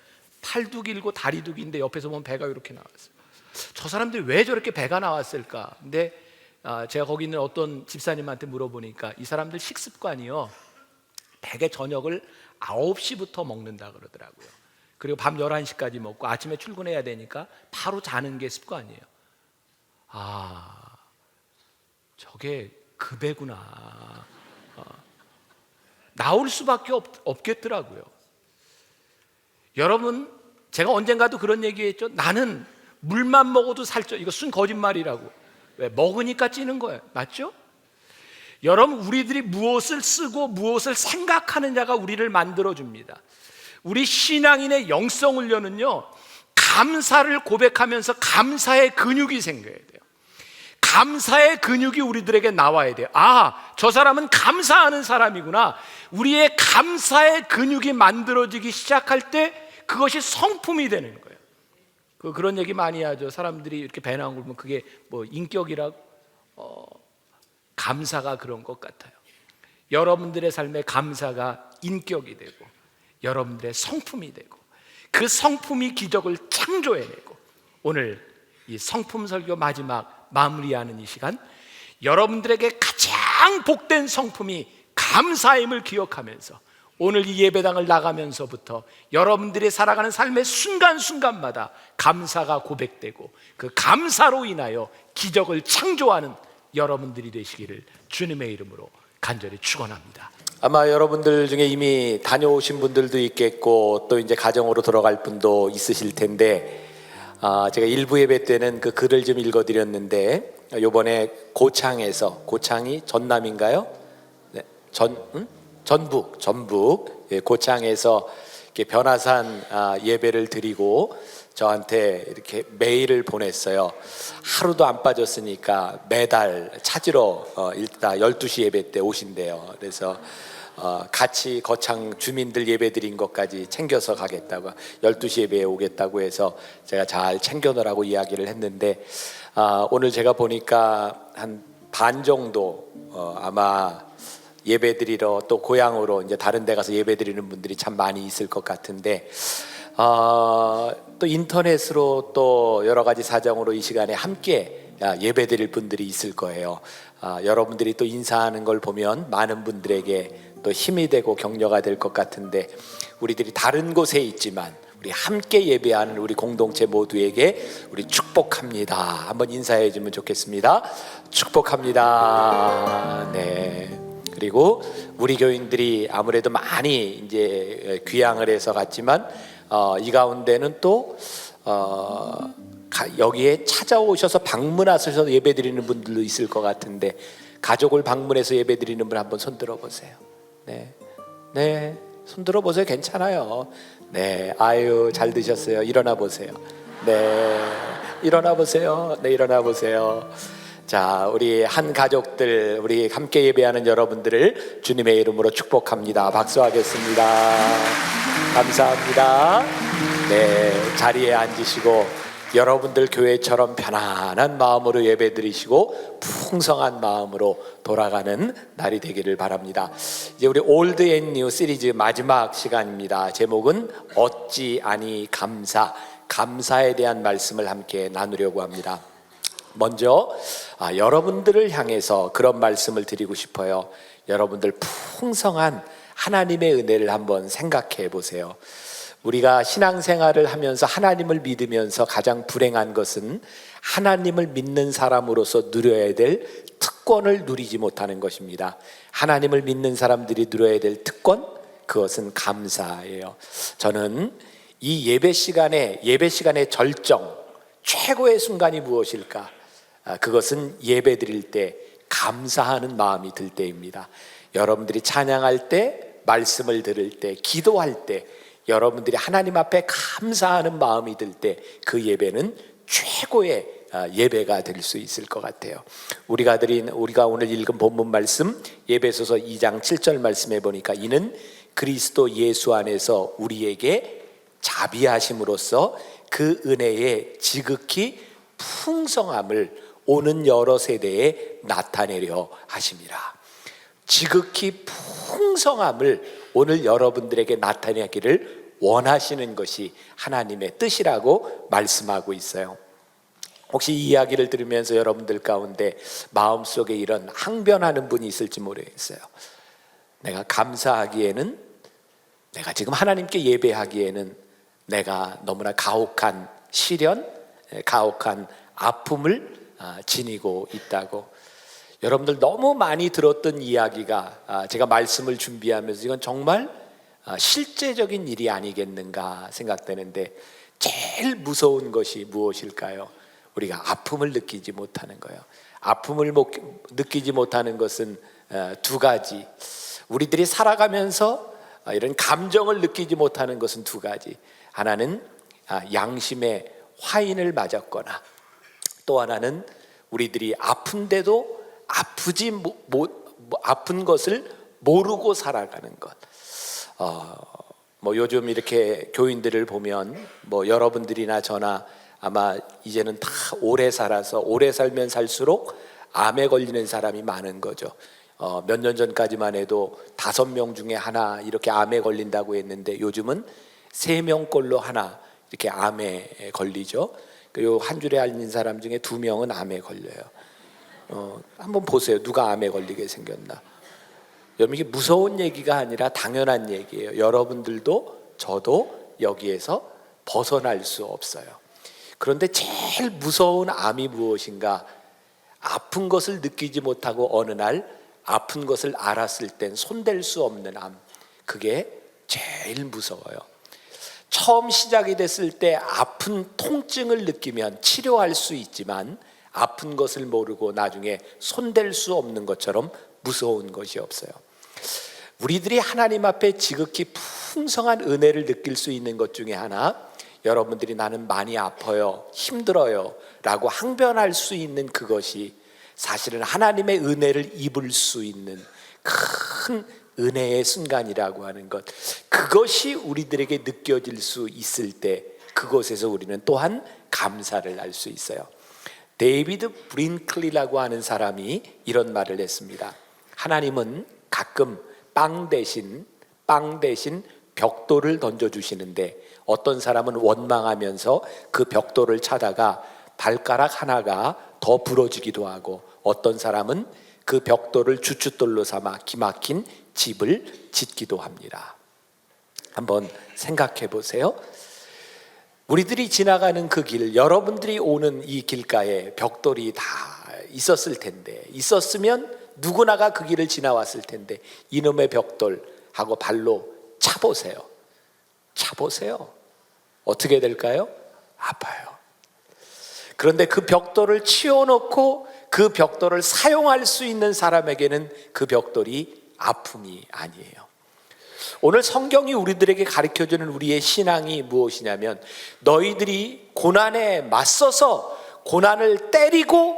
팔도 길고 다리도 긴데 옆에서 보면 배가 이렇게 나왔어요. 저 사람들이 왜 저렇게 배가 나왔을까? 근데 제가 거기 있는 어떤 집사님한테 물어보니까 이 사람들 식습관이요, 대개 저녁을 9시부터 먹는다 그러더라고요. 그리고 밤 11시까지 먹고 아침에 출근해야 되니까 바로 자는 게 습관이에요. 저게 그 배구나. 나올 수밖에 없겠더라고요. 여러분, 제가 언젠가도 그런 얘기했죠. 나는 물만 먹어도 살쪄. 이거 순 거짓말이라고. 왜? 먹으니까 찌는 거예요. 맞죠? 여러분, 우리들이 무엇을 쓰고 무엇을 생각하느냐가 우리를 만들어줍니다. 우리 신앙인의 영성훈련은요, 감사를 고백하면서 감사의 근육이 생겨야 돼요. 감사의 근육이 우리들에게 나와야 돼요. 저 사람은 감사하는 사람이구나. 우리의 감사의 근육이 만들어지기 시작할 때 그것이 성품이 되는 거예요. 그런 얘기 많이 하죠. 사람들이 이렇게 배 나온 걸 보면 그게 뭐 인격이라고. 감사가 그런 것 같아요. 여러분들의 삶에 감사가 인격이 되고 여러분들의 성품이 되고 그 성품이 기적을 창조해내고, 오늘 이 성품 설교 마지막 마무리하는 이 시간, 여러분들에게 가장 복된 성품이 감사임을 기억하면서 오늘 이 예배당을 나가면서부터 여러분들이 살아가는 삶의 순간순간마다 감사가 고백되고 그 감사로 인하여 기적을 창조하는 여러분들이 되시기를 주님의 이름으로 간절히 축원합니다. 아마 여러분들 중에 이미 다녀오신 분들도 있겠고 또 이제 가정으로 들어갈 분도 있으실 텐데, 제가 일부 예배 때는 그 글을 좀 읽어드렸는데, 요번에 고창에서, 고창이 전남인가요? 네, 전북, 예, 고창에서 이렇게 변화산 예배를 드리고 저한테 이렇게 메일을 보냈어요. 하루도 안 빠졌으니까 매달 찾으러 일단 12시 예배 때 오신대요. 그래서 같이 거창 주민들 예배 드린 것까지 챙겨서 가겠다고, 12시 예배에 오겠다고 해서 제가 잘 챙겨놓으라고 이야기를 했는데, 오늘 제가 보니까 한 반 정도 아마 예배 드리러 또 고향으로 이제 다른 데 가서 예배 드리는 분들이 참 많이 있을 것 같은데, 또 인터넷으로 또 여러 가지 사정으로 이 시간에 함께 예배 드릴 분들이 있을 거예요. 여러분들이 또 인사하는 걸 보면 많은 분들에게 또 힘이 되고 격려가 될 것 같은데, 우리들이 다른 곳에 있지만 우리 함께 예배하는 우리 공동체 모두에게 우리 축복합니다. 한번 인사해 주면 좋겠습니다. 축복합니다. 네. 그리고 우리 교인들이 아무래도 많이 이제 귀향을 해서 갔지만 이 가운데는 또 여기에 찾아오셔서 방문하셔서 예배드리는 분들도 있을 것 같은데, 가족을 방문해서 예배드리는 분 한번 손들어 보세요. 네, 손들어 보세요. 괜찮아요. 네, 아유 잘 드셨어요. 일어나 보세요. 네, 일어나 보세요. 네, 일어나 보세요. 자, 우리 한 가족들, 우리 함께 예배하는 여러분들을 주님의 이름으로 축복합니다. 박수하겠습니다. 감사합니다. 네, 자리에 앉으시고 여러분들 교회처럼 편안한 마음으로 예배 드리시고 풍성한 마음으로 돌아가는 날이 되기를 바랍니다. 이제 우리 올드 앤 뉴 시리즈 마지막 시간입니다. 제목은 어찌 아니 감사, 감사에 대한 말씀을 함께 나누려고 합니다. 먼저 여러분들을 향해서 그런 말씀을 드리고 싶어요. 여러분들 풍성한 하나님의 은혜를 한번 생각해 보세요. 우리가 신앙생활을 하면서 하나님을 믿으면서 가장 불행한 것은 하나님을 믿는 사람으로서 누려야 될 특권을 누리지 못하는 것입니다. 하나님을 믿는 사람들이 누려야 될 특권, 그것은 감사예요. 저는 이 예배 시간의 절정, 최고의 순간이 무엇일까? 그것은 예배 드릴 때 감사하는 마음이 들 때입니다. 여러분들이 찬양할 때, 말씀을 들을 때, 기도할 때 여러분들이 하나님 앞에 감사하는 마음이 들 때 그 예배는 최고의 예배가 될 수 있을 것 같아요. 우리가 오늘 읽은 본문 말씀 에베소서 2장 7절 말씀에 보니까 이는 그리스도 예수 안에서 우리에게 자비하심으로써 그 은혜의 지극히 풍성함을 오는 여러 세대에 나타내려 하심이라. 지극히 풍성함을 오늘 여러분들에게 나타내기를 원하시는 것이 하나님의 뜻이라고 말씀하고 있어요. 혹시 이 이야기를 들으면서 여러분들 가운데 마음속에 이런 항변하는 분이 있을지 모르겠어요. 내가 감사하기에는, 내가 지금 하나님께 예배하기에는 내가 너무나 가혹한 시련, 가혹한 아픔을 지니고 있다고. 여러분들 너무 많이 들었던 이야기가 제가 말씀을 준비하면서 이건 정말 실제적인 일이 아니겠는가 생각되는데, 제일 무서운 것이 무엇일까요? 우리가 아픔을 느끼지 못하는 거예요. 아픔을 느끼지 못하는 것은 두 가지. 우리들이 살아가면서 이런 감정을 느끼지 못하는 것은 두 가지. 하나는 양심의 화인을 맞았거나, 또 하나는 우리들이 아픈데도 아픈 것을 모르고 살아가는 것. 요즘 이렇게 교인들을 보면 여러분들이나 저나 아마 이제는 다 오래 살아서 오래 살면 살수록 암에 걸리는 사람이 많은 거죠. 몇 년 전까지만 해도 5명 중에 하나 이렇게 암에 걸린다고 했는데 요즘은 3명꼴로 하나 이렇게 암에 걸리죠. 그리고 한 줄에 알린 사람 중에 2명은 암에 걸려요. 한번 보세요. 누가 암에 걸리게 생겼나? 여러분, 이게 무서운 얘기가 아니라 당연한 얘기예요. 여러분들도 저도 여기에서 벗어날 수 없어요. 그런데 제일 무서운 암이 무엇인가? 아픈 것을 느끼지 못하고 어느 날 아픈 것을 알았을 땐 손댈 수 없는 암. 그게 제일 무서워요. 처음 시작이 됐을 때 아픈 통증을 느끼면 치료할 수 있지만 아픈 것을 모르고 나중에 손댈 수 없는 것처럼 무서운 것이 없어요. 우리들이 하나님 앞에 지극히 풍성한 은혜를 느낄 수 있는 것 중에 하나, 여러분들이 나는 많이 아파요, 힘들어요 라고 항변할 수 있는 그것이 사실은 하나님의 은혜를 입을 수 있는 큰 은혜의 순간이라고 하는 것. 그것이 우리들에게 느껴질 수 있을 때 그곳에서 우리는 또한 감사를 할 수 있어요. 데이비드 브린클리라고 하는 사람이 이런 말을 했습니다. 하나님은 가끔 빵 대신 벽돌을 던져주시는데 어떤 사람은 원망하면서 그 벽돌을 차다가 발가락 하나가 더 부러지기도 하고, 어떤 사람은 그 벽돌을 주춧돌로 삼아 기막힌 집을 짓기도 합니다. 한번 생각해 보세요. 우리들이 지나가는 그 길, 여러분들이 오는 이 길가에 벽돌이 다 있었을 텐데, 있었으면 누구나가 그 길을 지나왔을 텐데, 이놈의 벽돌 하고 발로 차보세요. 어떻게 될까요? 아파요. 그런데 그 벽돌을 치워놓고 그 벽돌을 사용할 수 있는 사람에게는 그 벽돌이 아픔이 아니에요. 오늘 성경이 우리들에게 가르쳐주는 우리의 신앙이 무엇이냐면, 너희들이 고난에 맞서서 고난을 때리고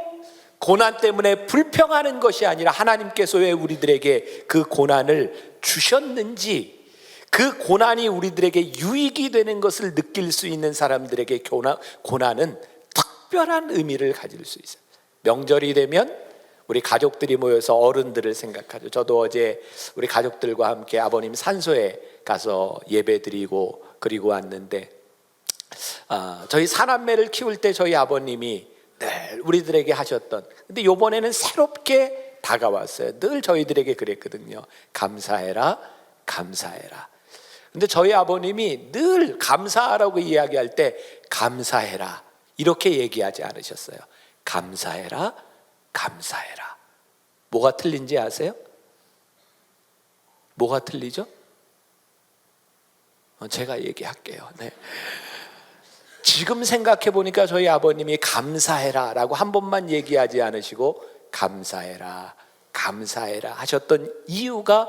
고난 때문에 불평하는 것이 아니라 하나님께서 왜 우리들에게 그 고난을 주셨는지, 그 고난이 우리들에게 유익이 되는 것을 느낄 수 있는 사람들에게 고난은 특별한 의미를 가질 수 있어요. 명절이 되면 우리 가족들이 모여서 어른들을 생각하죠. 저도 어제 우리 가족들과 함께 아버님 산소에 가서 예배드리고 그리고 왔는데, 저희 사남매를 키울 때 저희 아버님이 늘 우리들에게 하셨던, 근데 이번에는 새롭게 다가왔어요. 늘 저희들에게 그랬거든요. 감사해라, 감사해라. 근데 저희 아버님이 늘 감사하라고 이야기할 때 감사해라 이렇게 얘기하지 않으셨어요. 감사해라, 감사해라. 뭐가 틀린지 아세요? 뭐가 틀리죠? 제가 얘기할게요. 네. 지금 생각해 보니까 저희 아버님이 감사해라 라고 한 번만 얘기하지 않으시고 감사해라, 감사해라 하셨던 이유가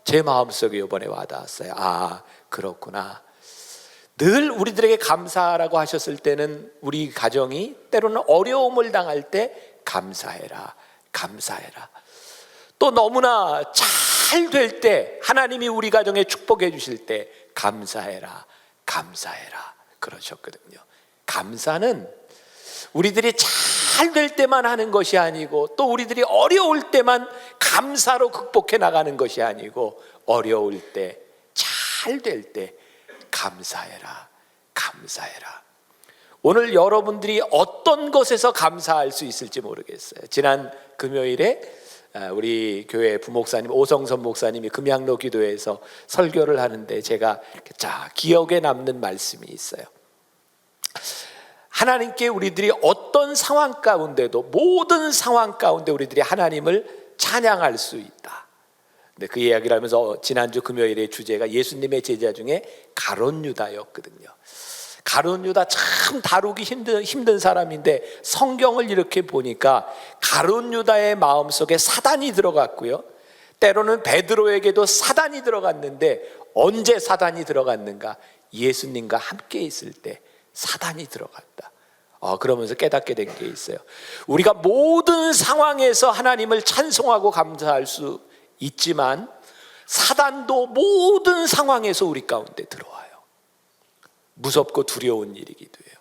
제 마음속에 이번에 와닿았어요. 아, 그렇구나. 늘 우리들에게 감사하라고 하셨을 때는 우리 가정이 때로는 어려움을 당할 때 감사해라, 감사해라. 또 너무나 잘 될 때, 하나님이 우리 가정에 축복해 주실 때 감사해라, 감사해라 그러셨거든요. 감사는 우리들이 잘 될 때만 하는 것이 아니고, 또 우리들이 어려울 때만 감사로 극복해 나가는 것이 아니고, 어려울 때, 잘 될 때 감사해라, 감사해라. 오늘 여러분들이 어떤 것에서 감사할 수 있을지 모르겠어요. 지난 금요일에 우리 교회 부목사님 오성선 목사님이 금양로 기도회에서 설교를 하는데 제가 기억에 남는 말씀이 있어요. 하나님께 우리들이 어떤 상황 가운데도, 모든 상황 가운데 우리들이 하나님을 찬양할 수 있다. 근데 그 이야기를 하면서 지난주 금요일의 주제가 예수님의 제자 중에 가룟 유다였거든요. 가룟 유다 참 다루기 힘든 사람인데, 성경을 이렇게 보니까 가룟 유다의 마음속에 사단이 들어갔고요, 때로는 베드로에게도 사단이 들어갔는데, 언제 사단이 들어갔는가? 예수님과 함께 있을 때 사단이 들어갔다. 그러면서 깨닫게 된 게 있어요. 우리가 모든 상황에서 하나님을 찬송하고 감사할 수 있지만 사단도 모든 상황에서 우리 가운데 들어와요. 무섭고 두려운 일이기도 해요.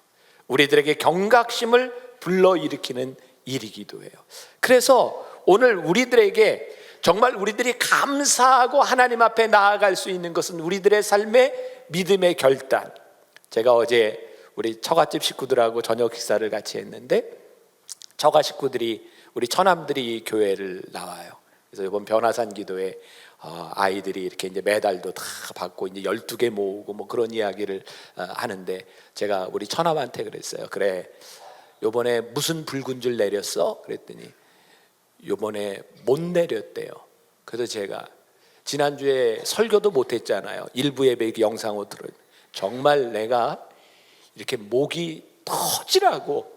우리들에게 경각심을 불러일으키는 일이기도 해요. 그래서 오늘 우리들에게 정말 우리들이 감사하고 하나님 앞에 나아갈 수 있는 것은 우리들의 삶의 믿음의 결단. 제가 어제 우리 처갓집 식구들하고 저녁 식사를 같이 했는데, 처가 식구들이, 우리 처남들이 교회를 나와요. 그래서 이번 변화산 기도에 아이들이 이렇게 이제 메달도 다 받고 이제 12개 모으고 뭐 그런 이야기를 하는데, 제가 우리 처남한테 그랬어요. 그래, 요번에 무슨 붉은 줄 내렸어? 그랬더니 요번에 못 내렸대요. 그래서 제가 지난주에 설교도 못했잖아요. 일부 예배 영상으로 들어요. 정말 내가 이렇게 목이 터지라고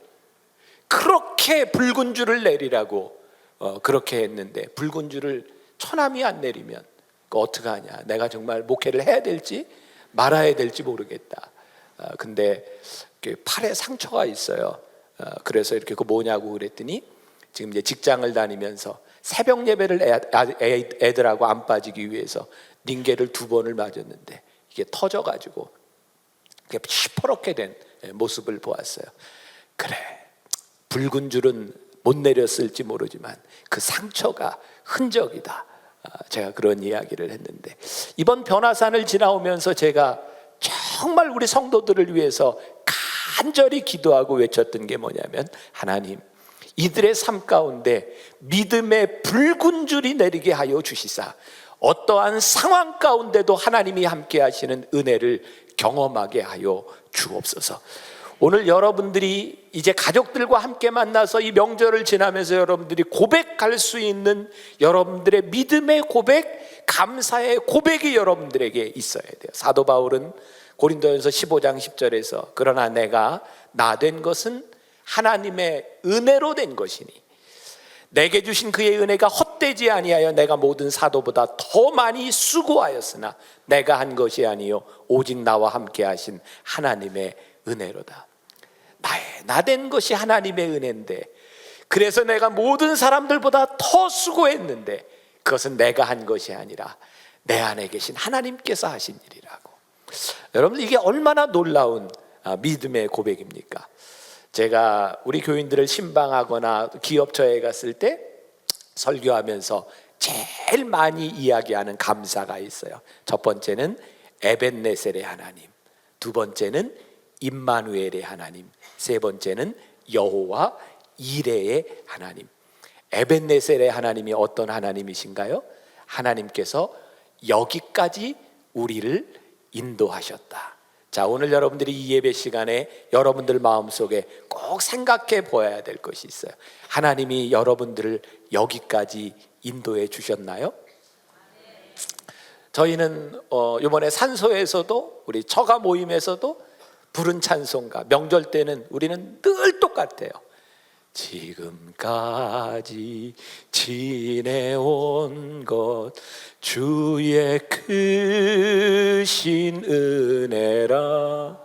그렇게 붉은 줄을 내리라고 그렇게 했는데, 붉은 줄을 처남이 안 내리면 어떻게 하냐. 내가 정말 목회를 해야 될지 말아야 될지 모르겠다. 근데 팔에 상처가 있어요. 그래서 이렇게 그 뭐냐고 그랬더니, 지금 이제 직장을 다니면서 새벽 예배를 애들하고 안 빠지기 위해서 링겔을 2번을 맞았는데 이게 터져가지고 시퍼렇게 된 모습을 보았어요. 그래, 붉은 줄은 못 내렸을지 모르지만 그 상처가 흔적이다. 제가 그런 이야기를 했는데, 이번 변화산을 지나오면서 제가 정말 우리 성도들을 위해서 간절히 기도하고 외쳤던 게 뭐냐면, 하나님, 이들의 삶 가운데 믿음의 붉은 줄이 내리게 하여 주시사 어떠한 상황 가운데도 하나님이 함께 하시는 은혜를 경험하게 하여 주옵소서. 오늘 여러분들이 이제 가족들과 함께 만나서 이 명절을 지나면서 여러분들이 고백할 수 있는 여러분들의 믿음의 고백, 감사의 고백이 여러분들에게 있어야 돼요. 사도 바울은 고린도전서 15장 10절에서 그러나 내가 나 된 것은 하나님의 은혜로 된 것이니 내게 주신 그의 은혜가 헛되지 아니하여 내가 모든 사도보다 더 많이 수고하였으나 내가 한 것이 아니요 오직 나와 함께 하신 하나님의 은혜로다. 나 된 것이 하나님의 은혜인데, 그래서 내가 모든 사람들보다 더 수고했는데 그것은 내가 한 것이 아니라 내 안에 계신 하나님께서 하신 일이라고. 여러분, 이게 얼마나 놀라운 믿음의 고백입니까? 제가 우리 교인들을 신방하거나 기업처에 갔을 때 설교하면서 제일 많이 이야기하는 감사가 있어요. 첫 번째는 에벤네셀의 하나님, 두 번째는 임마누엘의 하나님, 세 번째는 여호와 이레의 하나님. 에벤네셀의 하나님이 어떤 하나님이신가요? 하나님께서 여기까지 우리를 인도하셨다. 자, 오늘 여러분들이 이 예배 시간에 여러분들 마음속에 꼭 생각해 보아야 될 것이 있어요. 하나님이 여러분들을 여기까지 인도해 주셨나요? 저희는 이번에 산소에서도 우리 처가 모임에서도 부른 찬송가, 명절 때는 우리는 늘 똑같아요. 지금까지 지내온 것 주의 크신 은혜라,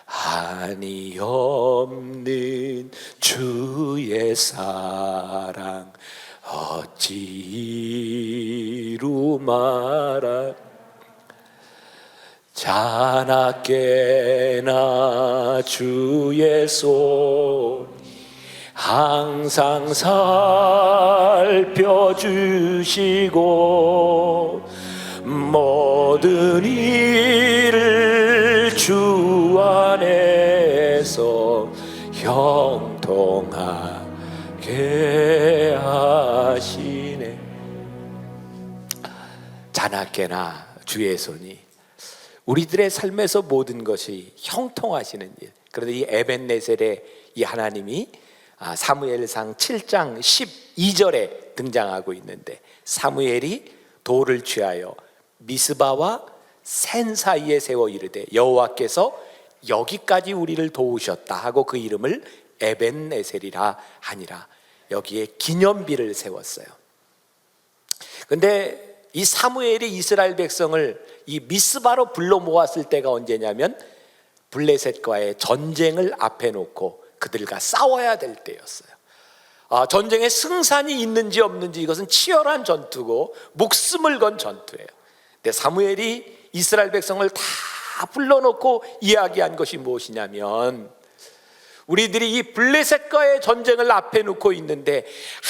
한이 없는 주의 사랑 어찌 이루마라. 자나깨나 주의 손 항상 살펴주시고 모든 일을 주 안에서 형통하게 하시네. 자나깨나 주의 손이 우리들의 삶에서 모든 것이 형통하시는 일. 그런데 이 에벤네셀의 이 하나님이 사무엘상 7장 12절에 등장하고 있는데, 사무엘이 돌을 취하여 미스바와 센 사이에 세워 이르되 여호와께서 여기까지 우리를 도우셨다 하고 그 이름을 에벤네셀이라 하니라. 여기에 기념비를 세웠어요. 근데 이 사무엘이 이스라엘 백성을 이 미스바로 불러 모았을 때가 언제냐면 블레셋과의 전쟁을 앞에 놓고 그들과 싸워야 될 때였어요. 전쟁에 승산이 있는지 없는지 이것은 치열한 전투고 목숨을 건 전투예요. 근데 사무엘이 이스라엘 백성을 다 불러놓고 이야기한 것이 무엇이냐면, 우리들이 이 블레셋과의 전쟁을 앞에 놓고 있는데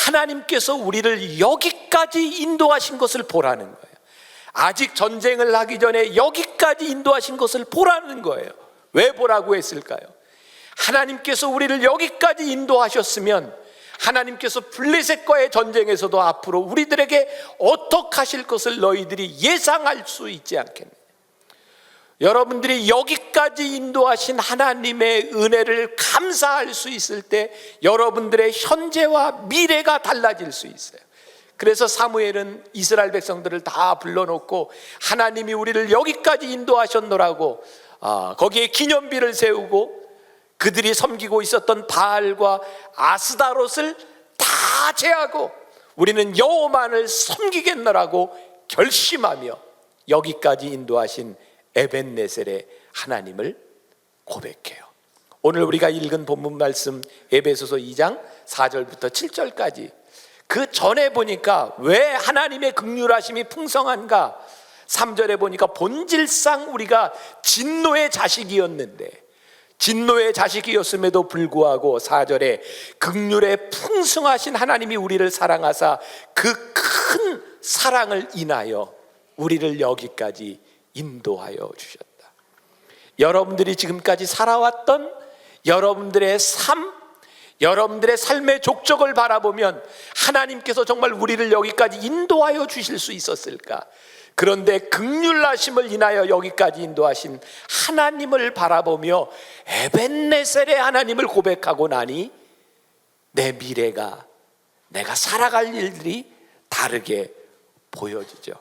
하나님께서 우리를 여기까지 인도하신 것을 보라는 거예요. 아직 전쟁을 하기 전에 여기까지 인도하신 것을 보라는 거예요. 왜 보라고 했을까요? 하나님께서 우리를 여기까지 인도하셨으면 하나님께서 블레셋과의 전쟁에서도 앞으로 우리들에게 어떻게 하실 것을 너희들이 예상할 수 있지 않겠느냐. 여러분들이 여기까지 인도하신 하나님의 은혜를 감사할 수 있을 때 여러분들의 현재와 미래가 달라질 수 있어요. 그래서 사무엘은 이스라엘 백성들을 다 불러놓고 하나님이 우리를 여기까지 인도하셨노라고 거기에 기념비를 세우고 그들이 섬기고 있었던 바알과 아스다롯을 다 제하고 우리는 여호와만을 섬기겠노라고 결심하며 여기까지 인도하신 에벤네셀의 하나님을 고백해요. 오늘 우리가 읽은 본문 말씀 에베소서 2장 4절부터 7절까지 그 전에 보니까 왜 하나님의 긍휼하심이 풍성한가? 3절에 보니까 본질상 우리가 진노의 자식이었는데, 진노의 자식이었음에도 불구하고 4절에 긍휼에 풍성하신 하나님이 우리를 사랑하사 그 큰 사랑을 인하여 우리를 여기까지 인도하여 주셨다. 여러분들이 지금까지 살아왔던 여러분들의 삶, 여러분들의 삶의 족적을 바라보면 하나님께서 정말 우리를 여기까지 인도하여 주실 수 있었을까? 그런데 긍휼하심을 인하여 여기까지 인도하신 하나님을 바라보며 에벤네셀의 하나님을 고백하고 나니 내 미래가, 내가 살아갈 일들이 다르게 보여지죠.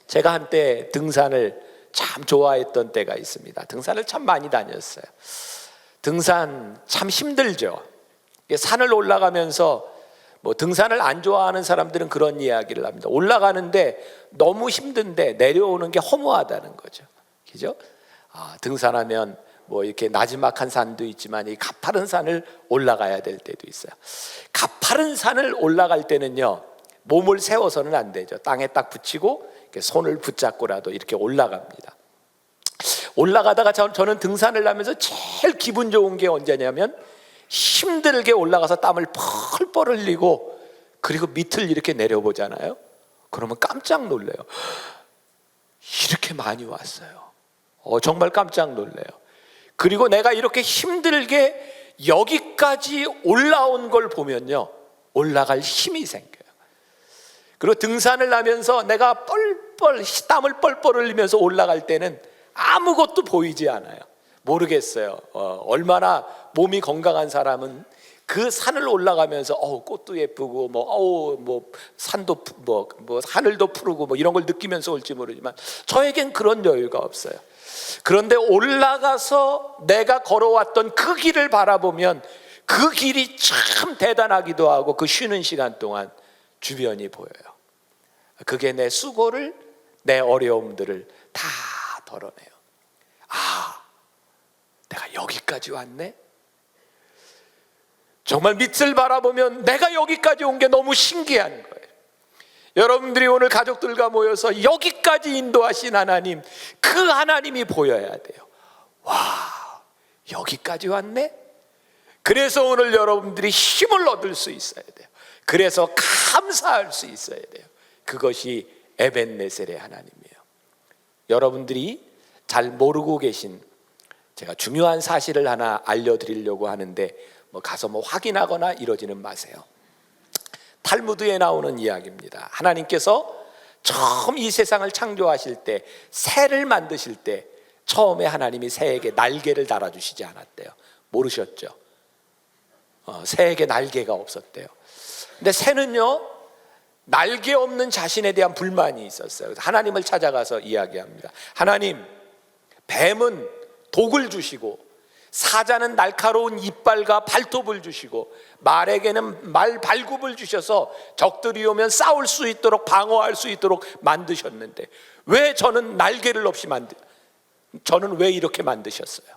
제가 한때 등산을 참 좋아했던 때가 있습니다. 등산을 참 많이 다녔어요. 등산 참 힘들죠. 산을 올라가면서 등산을 안 좋아하는 사람들은 그런 이야기를 합니다. 올라가는데 너무 힘든데 내려오는 게 허무하다는 거죠. 그죠? 등산하면 뭐 이렇게 나지막한 산도 있지만 이 가파른 산을 올라가야 될 때도 있어요. 가파른 산을 올라갈 때는요, 몸을 세워서는 안 되죠. 땅에 딱 붙이고 이렇게 손을 붙잡고라도 이렇게 올라갑니다. 올라가다가 저는 등산을 하면서 제일 기분 좋은 게 언제냐면, 힘들게 올라가서 땀을 펄펄 흘리고 그리고 밑을 이렇게 내려보잖아요. 그러면 깜짝 놀래요. 이렇게 많이 왔어요. 정말 깜짝 놀래요. 그리고 내가 이렇게 힘들게 여기까지 올라온 걸 보면요, 올라갈 힘이 생겨요. 그리고 등산을 하면서 내가 땀을 뻘뻘 흘리면서 올라갈 때는 아무것도 보이지 않아요. 모르겠어요. 얼마나 몸이 건강한 사람은 그 산을 올라가면서 꽃도 예쁘고 뭐 산도 뭐 하늘도 푸르고 뭐 이런 걸 느끼면서 올지 모르지만, 저에겐 그런 여유가 없어요. 그런데 올라가서 내가 걸어왔던 그 길을 바라보면 그 길이 참 대단하기도 하고, 그 쉬는 시간 동안 주변이 보여요. 그게 내 수고를, 내 어려움들을 다 덜어내요. 내가 여기까지 왔네? 정말 밑을 바라보면 내가 여기까지 온 게 너무 신기한 거예요. 여러분들이 오늘 가족들과 모여서 여기까지 인도하신 하나님, 그 하나님이 보여야 돼요. 와, 여기까지 왔네? 그래서 오늘 여러분들이 힘을 얻을 수 있어야 돼요. 그래서 감사할 수 있어야 돼요. 그것이 에벤네셀의 하나님이에요. 여러분들이 잘 모르고 계신, 제가 중요한 사실을 하나 알려드리려고 하는데 가서 확인하거나 이러지는 마세요. 탈무드에 나오는 이야기입니다. 하나님께서 처음 이 세상을 창조하실 때, 새를 만드실 때 처음에 하나님이 새에게 날개를 달아주시지 않았대요. 모르셨죠? 새에게 날개가 없었대요. 근데 새는요, 날개 없는 자신에 대한 불만이 있었어요. 그래서 하나님을 찾아가서 이야기합니다. 하나님, 뱀은 독을 주시고 사자는 날카로운 이빨과 발톱을 주시고 말에게는 말 발굽을 주셔서 적들이 오면 싸울 수 있도록, 방어할 수 있도록 만드셨는데 왜 저는 날개를 없이 저는 왜 이렇게 만드셨어요?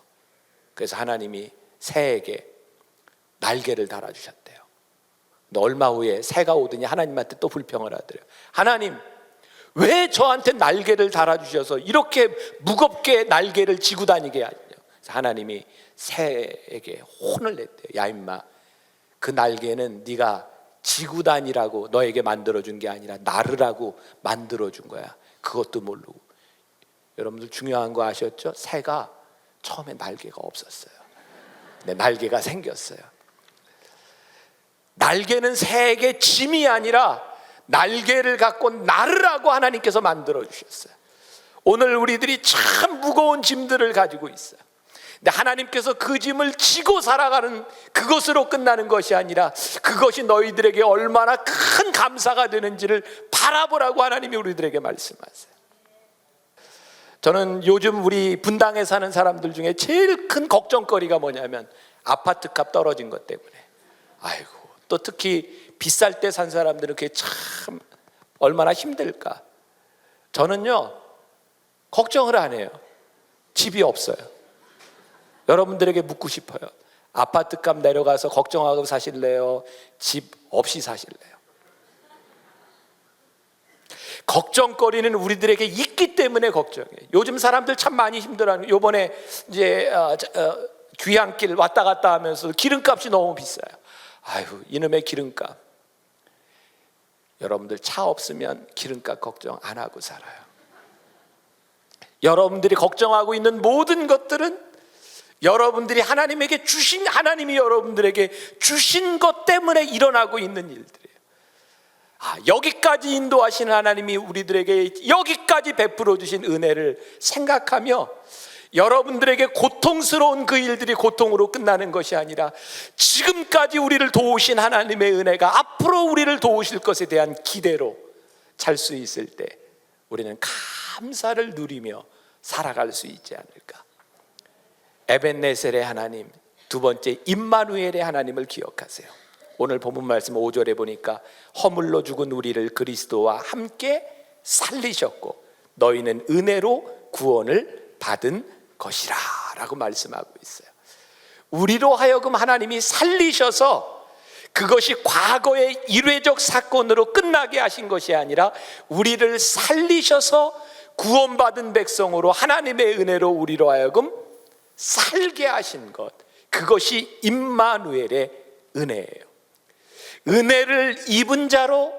그래서 하나님이 새에게 날개를 달아주셨대요. 근데 얼마 후에 새가 오더니 하나님한테 또 불평을 하더래요. 하나님, 왜 저한테 날개를 달아주셔서 이렇게 무겁게 날개를 지고 다니게 하냐? 하나님이 새에게 혼을 냈대요. 야 임마, 그 날개는 네가 지고 다니라고 너에게 만들어준 게 아니라 나르라고 만들어준 거야. 그것도 모르고. 여러분들 중요한 거 아셨죠? 새가 처음에 날개가 없었어요. 근데 날개가 생겼어요. 날개는 새에게 짐이 아니라 날개를 갖고 나르라고 하나님께서 만들어 주셨어요. 오늘 우리들이 참 무거운 짐들을 가지고 있어요. 근데 하나님께서 그 짐을 지고 살아가는 그것으로 끝나는 것이 아니라 그것이 너희들에게 얼마나 큰 감사가 되는지를 바라보라고 하나님이 우리들에게 말씀하세요. 저는 요즘 우리 분당에 사는 사람들 중에 제일 큰 걱정거리가 뭐냐면 아파트 값 떨어진 것 때문에. 아이고, 또 특히 비쌀 때 산 사람들은 그게 참 얼마나 힘들까. 저는요, 걱정을 안 해요. 집이 없어요. 여러분들에게 묻고 싶어요. 아파트 값 내려가서 걱정하고 사실래요? 집 없이 사실래요? 걱정거리는 우리들에게 있기 때문에 걱정해요. 요즘 사람들 참 많이 힘들어하는, 요번에 이제 귀향길 왔다 갔다 하면서 기름값이 너무 비싸요. 아유, 이놈의 기름값. 여러분들 차 없으면 기름값 걱정 안 하고 살아요. 여러분들이 걱정하고 있는 모든 것들은 여러분들이 하나님에게 주신, 하나님이 여러분들에게 주신 것 때문에 일어나고 있는 일들이에요. 여기까지 인도하신 하나님이 우리들에게 여기까지 베풀어 주신 은혜를 생각하며 여러분들에게 고통스러운 그 일들이 고통으로 끝나는 것이 아니라 지금까지 우리를 도우신 하나님의 은혜가 앞으로 우리를 도우실 것에 대한 기대로 살 수 있을 때 우리는 감사를 누리며 살아갈 수 있지 않을까. 에벤네셀의 하나님, 두 번째 임마누엘의 하나님을 기억하세요. 오늘 본문 말씀 5절에 보니까 허물로 죽은 우리를 그리스도와 함께 살리셨고 너희는 은혜로 구원을 받은 것이라 라고 말씀하고 있어요. 우리로 하여금 하나님이 살리셔서 그것이 과거의 일회적 사건으로 끝나게 하신 것이 아니라 우리를 살리셔서 구원받은 백성으로 하나님의 은혜로 우리로 하여금 살게 하신 것, 그것이 임마누엘의 은혜예요. 은혜를 입은 자로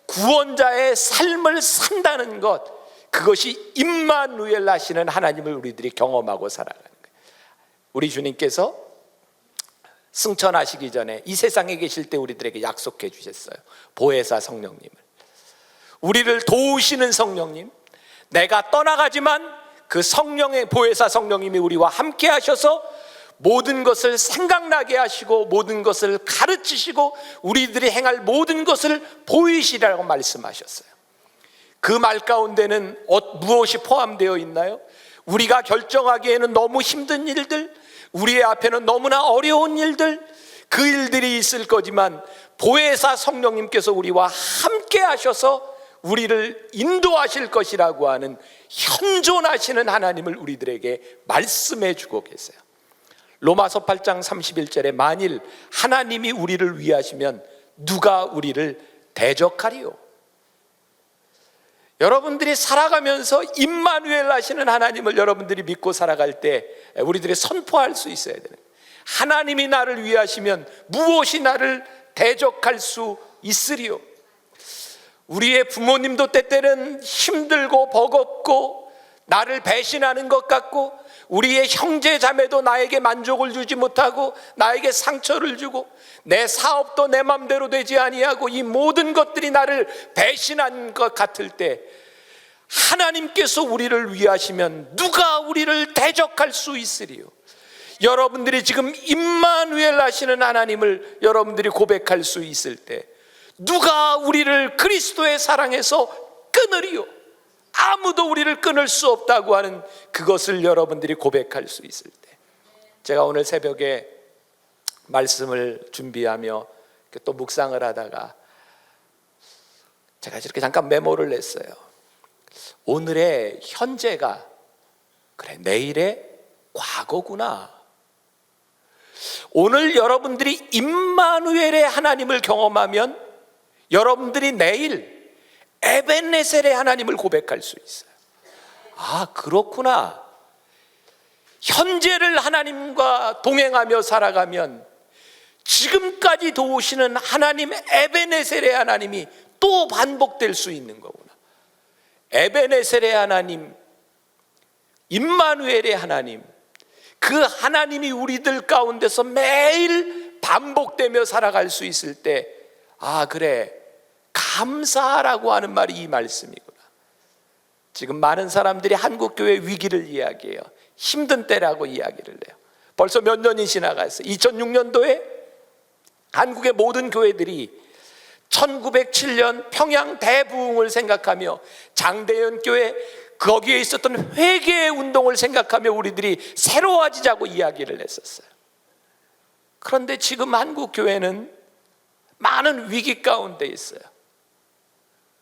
구원자의 삶을 산다는 것, 그것이 임마누엘 하시는 하나님을 우리들이 경험하고 살아가는 거예요. 우리 주님께서 승천하시기 전에 이 세상에 계실 때 우리들에게 약속해 주셨어요. 보혜사 성령님을, 우리를 도우시는 성령님, 내가 떠나가지만 그 성령의 보혜사 성령님이 우리와 함께 하셔서 모든 것을 생각나게 하시고 모든 것을 가르치시고 우리들이 행할 모든 것을 보이시라고 말씀하셨어요. 그 말 가운데는 무엇이 포함되어 있나요? 우리가 결정하기에는 너무 힘든 일들, 우리의 앞에는 너무나 어려운 일들, 그 일들이 있을 거지만 보혜사 성령님께서 우리와 함께 하셔서 우리를 인도하실 것이라고 하는 현존하시는 하나님을 우리들에게 말씀해 주고 계세요. 로마서 8장 31절에 만일 하나님이 우리를 위하시면 누가 우리를 대적하리요? 여러분들이 살아가면서 임마누엘 하시는 하나님을 여러분들이 믿고 살아갈 때 우리들이 선포할 수 있어야 되는 거예요. 하나님이 나를 위하시면 무엇이 나를 대적할 수 있으리요? 우리의 부모님도 때때는 힘들고 버겁고 나를 배신하는 것 같고, 우리의 형제 자매도 나에게 만족을 주지 못하고 나에게 상처를 주고, 내 사업도 내 맘대로 되지 아니하고 이 모든 것들이 나를 배신한 것 같을 때 하나님께서 우리를 위하시면 누가 우리를 대적할 수 있으리요? 여러분들이 지금 임마누엘 하시는 하나님을 여러분들이 고백할 수 있을 때 누가 우리를 그리스도의 사랑에서 끊으리요? 아무도 우리를 끊을 수 없다고 하는 그것을 여러분들이 고백할 수 있을 때, 제가 오늘 새벽에 말씀을 준비하며 또 묵상을 하다가 제가 이렇게 잠깐 메모를 냈어요. 오늘의 현재가 그래 내일의 과거구나. 오늘 여러분들이 임마누엘의 하나님을 경험하면 여러분들이 내일 에벤네셀의 하나님을 고백할 수 있어요. 아, 그렇구나. 현재를 하나님과 동행하며 살아가면 지금까지 도우시는 하나님 에벤네셀의 하나님이 또 반복될 수 있는 거구나. 에벤네셀의 하나님, 임마누엘의 하나님, 그 하나님이 우리들 가운데서 매일 반복되며 살아갈 수 있을 때, 아, 그래, 감사하라고 하는 말이 이 말씀이구나. 지금 많은 사람들이 한국교회 위기를 이야기해요. 힘든 때라고 이야기를 해요. 벌써 몇 년이 지나갔어요. 2006년도에 한국의 모든 교회들이 1907년 평양 대부흥을 생각하며 장대현 교회 거기에 있었던 회개의 운동을 생각하며 우리들이 새로워지자고 이야기를 했었어요. 그런데 지금 한국 교회는 많은 위기 가운데 있어요.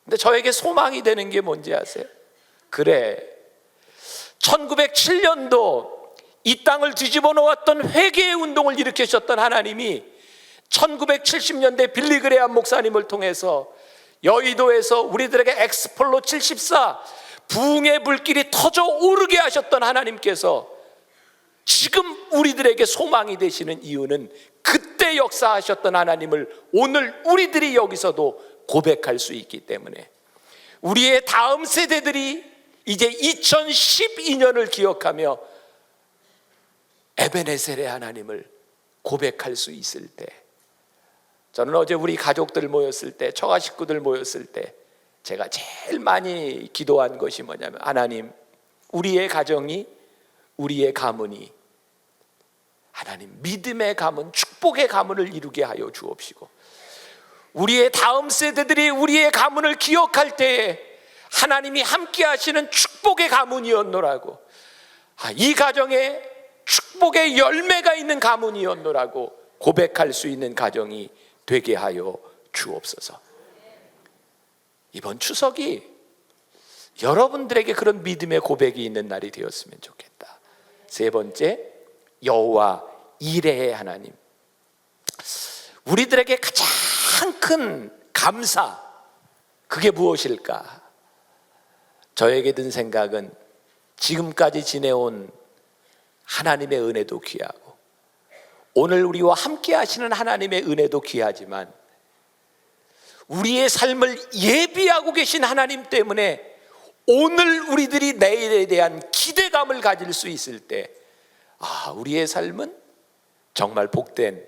근데 저에게 소망이 되는 게 뭔지 아세요? 그래, 1907년도 이 땅을 뒤집어 놓았던 회개의 운동을 일으키셨던 하나님이 1970년대 빌리그레암 목사님을 통해서 여의도에서 우리들에게 엑스폴로 74 부흥의 불길이 터져 오르게 하셨던 하나님께서 지금 우리들에게 소망이 되시는 이유는 그때 역사하셨던 하나님을 오늘 우리들이 여기서도 고백할 수 있기 때문에, 우리의 다음 세대들이 이제 2012년을 기억하며 에베네셀의 하나님을 고백할 수 있을 때, 저는 어제 우리 가족들 모였을 때, 처가 식구들 모였을 때 제가 제일 많이 기도한 것이 뭐냐면, 하나님, 우리의 가정이, 우리의 가문이 하나님 믿음의 가문, 축복의 가문을 이루게 하여 주옵시고, 우리의 다음 세대들이 우리의 가문을 기억할 때에 하나님이 함께 하시는 축복의 가문이었노라고, 이 가정에 축복의 열매가 있는 가문이었노라고 고백할 수 있는 가정이 되게 하여 주옵소서. 이번 추석이 여러분들에게 그런 믿음의 고백이 있는 날이 되었으면 좋겠다. 세 번째, 여호와 이레의 하나님. 우리들에게 가장 큰 감사, 그게 무엇일까? 저에게 든 생각은 지금까지 지내온 하나님의 은혜도 귀하고 오늘 우리와 함께 하시는 하나님의 은혜도 귀하지만 우리의 삶을 예비하고 계신 하나님 때문에 오늘 우리들이 내일에 대한 기대감을 가질 수 있을 때, 우리의 삶은 정말 복된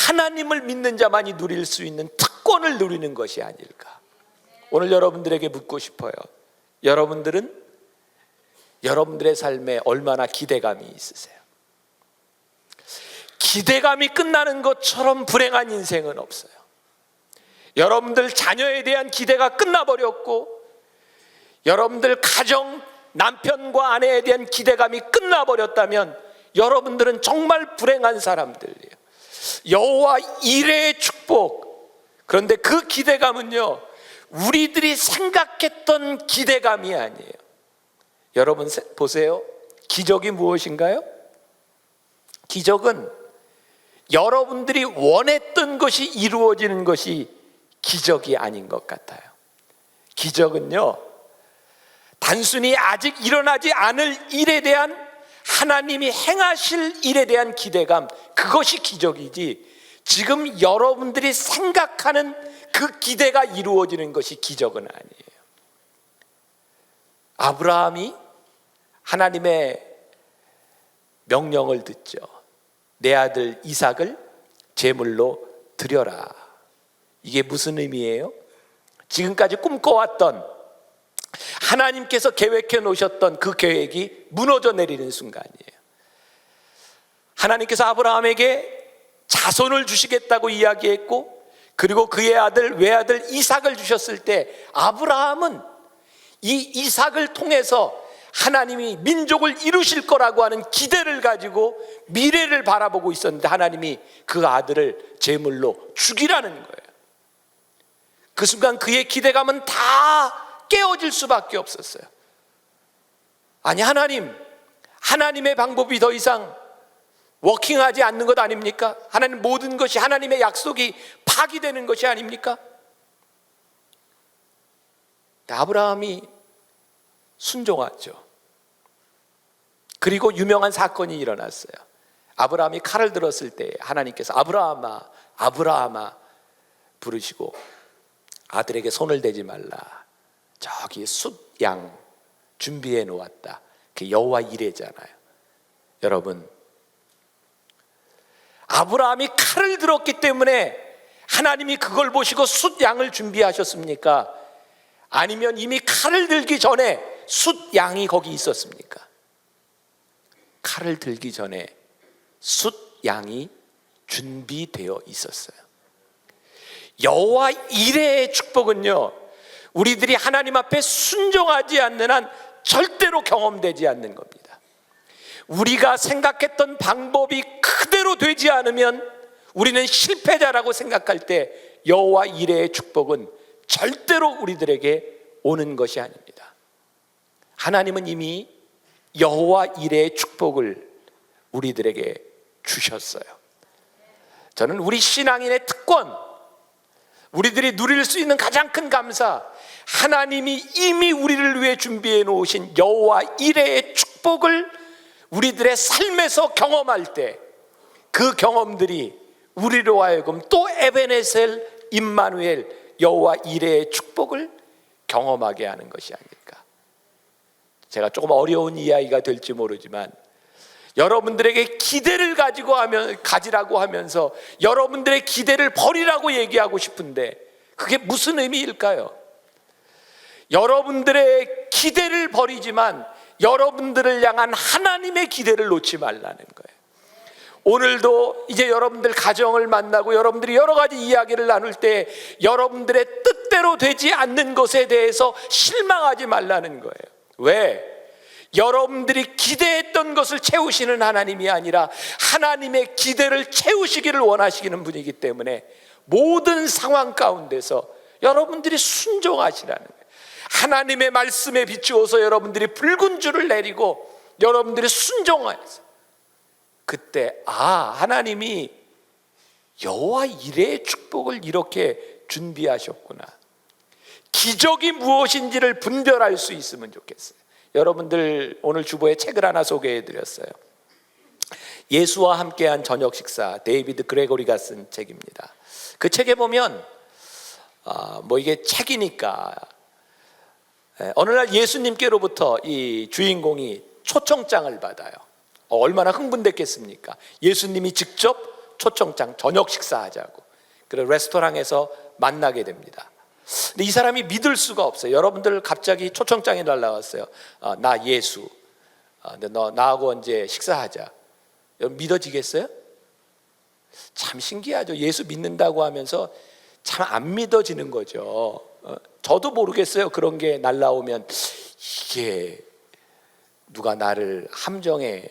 하나님을 믿는 자만이 누릴 수 있는 특권을 누리는 것이 아닐까. 오늘 여러분들에게 묻고 싶어요. 여러분들은 여러분들의 삶에 얼마나 기대감이 있으세요? 기대감이 끝나는 것처럼 불행한 인생은 없어요. 여러분들 자녀에 대한 기대가 끝나버렸고, 여러분들 가정, 남편과 아내에 대한 기대감이 끝나버렸다면 여러분들은 정말 불행한 사람들이에요. 여호와 이레의 축복, 그런데 그 기대감은요, 우리들이 생각했던 기대감이 아니에요. 여러분 보세요. 기적이 무엇인가요? 기적은 여러분들이 원했던 것이 이루어지는 것이 기적이 아닌 것 같아요. 기적은요, 단순히 아직 일어나지 않을 일에 대한 하나님이 행하실 일에 대한 기대감, 그것이 기적이지, 지금 여러분들이 생각하는 그 기대가 이루어지는 것이 기적은 아니에요. 아브라함이 하나님의 명령을 듣죠. 내 아들 이삭을 제물로 드려라. 이게 무슨 의미예요? 지금까지 꿈꿔왔던, 하나님께서 계획해 놓으셨던 그 계획이 무너져 내리는 순간이에요. 하나님께서 아브라함에게 자손을 주시겠다고 이야기했고, 그리고 그의 아들 외아들 이삭을 주셨을 때 아브라함은 이 이삭을 통해서 하나님이 민족을 이루실 거라고 하는 기대를 가지고 미래를 바라보고 있었는데, 하나님이 그 아들을 제물로 죽이라는 거예요. 그 순간 그의 기대감은 다 깨어질 수밖에 없었어요. 아니, 하나님의 방법이 더 이상 워킹하지 않는 것 아닙니까? 하나님, 모든 것이, 하나님의 약속이 파기되는 것이 아닙니까? 아브라함이 순종하죠. 그리고 유명한 사건이 일어났어요. 아브라함이 칼을 들었을 때 하나님께서 아브라함아, 아브라함아 부르시고 아들에게 손을 대지 말라. 저기 숫 양 준비해 놓았다. 그 여호와 이레잖아요. 여러분, 아브라함이 칼을 들었기 때문에 하나님이 그걸 보시고 숫 양을 준비하셨습니까? 아니면 이미 칼을 들기 전에 숫 양이 거기 있었습니까? 칼을 들기 전에 숫 양이 준비되어 있었어요. 여호와 이레의 축복은요, 우리들이 하나님 앞에 순종하지 않는 한 절대로 경험되지 않는 겁니다. 우리가 생각했던 방법이 그대로 되지 않으면 우리는 실패자라고 생각할 때 여호와 이레의 축복은 절대로 우리들에게 오는 것이 아닙니다. 하나님은 이미 여호와 이레의 축복을 우리들에게 주셨어요. 저는 우리 신앙인의 특권, 우리들이 누릴 수 있는 가장 큰 감사, 하나님이 이미 우리를 위해 준비해 놓으신 여호와 이레의 축복을 우리들의 삶에서 경험할 때 그 경험들이 우리로 하여금 또 에베네셀, 임마누엘, 여호와 이레의 축복을 경험하게 하는 것이 아닐까. 제가 조금 어려운 이야기가 될지 모르지만 여러분들에게 기대를 가지라고 하면서 여러분들의 기대를 버리라고 얘기하고 싶은데 그게 무슨 의미일까요? 여러분들의 기대를 버리지만 여러분들을 향한 하나님의 기대를 놓지 말라는 거예요. 오늘도 이제 여러분들 가정을 만나고 여러분들이 여러 가지 이야기를 나눌 때 여러분들의 뜻대로 되지 않는 것에 대해서 실망하지 말라는 거예요. 왜? 여러분들이 기대했던 것을 채우시는 하나님이 아니라 하나님의 기대를 채우시기를 원하시는 분이기 때문에 모든 상황 가운데서 여러분들이 순종하시라는 거예요. 하나님의 말씀에 비추어서 여러분들이 붉은 줄을 내리고 여러분들이 순종하여서 그때 하나님이 여호와 이레의 축복을 이렇게 준비하셨구나. 기적이 무엇인지를 분별할 수 있으면 좋겠어요. 여러분들 오늘 주보에 책을 하나 소개해 드렸어요. 예수와 함께한 저녁 식사, 데이비드 그레고리가 쓴 책입니다. 그 책에 보면 이게 책이니까 어느 날 예수님께로부터 이 주인공이 초청장을 받아요. 얼마나 흥분됐겠습니까? 예수님이 직접 초청장, 저녁 식사하자고. 그래서 레스토랑에서 만나게 됩니다. 근데 이 사람이 믿을 수가 없어요. 여러분들 갑자기 초청장이 날라왔어요. 나 예수. 근데 너 나하고 언제 식사하자. 여러분 믿어지겠어요? 참 신기하죠. 예수 믿는다고 하면서 참 안 믿어지는 거죠. 저도 모르겠어요. 그런 게 날라오면 이게 누가 나를 함정에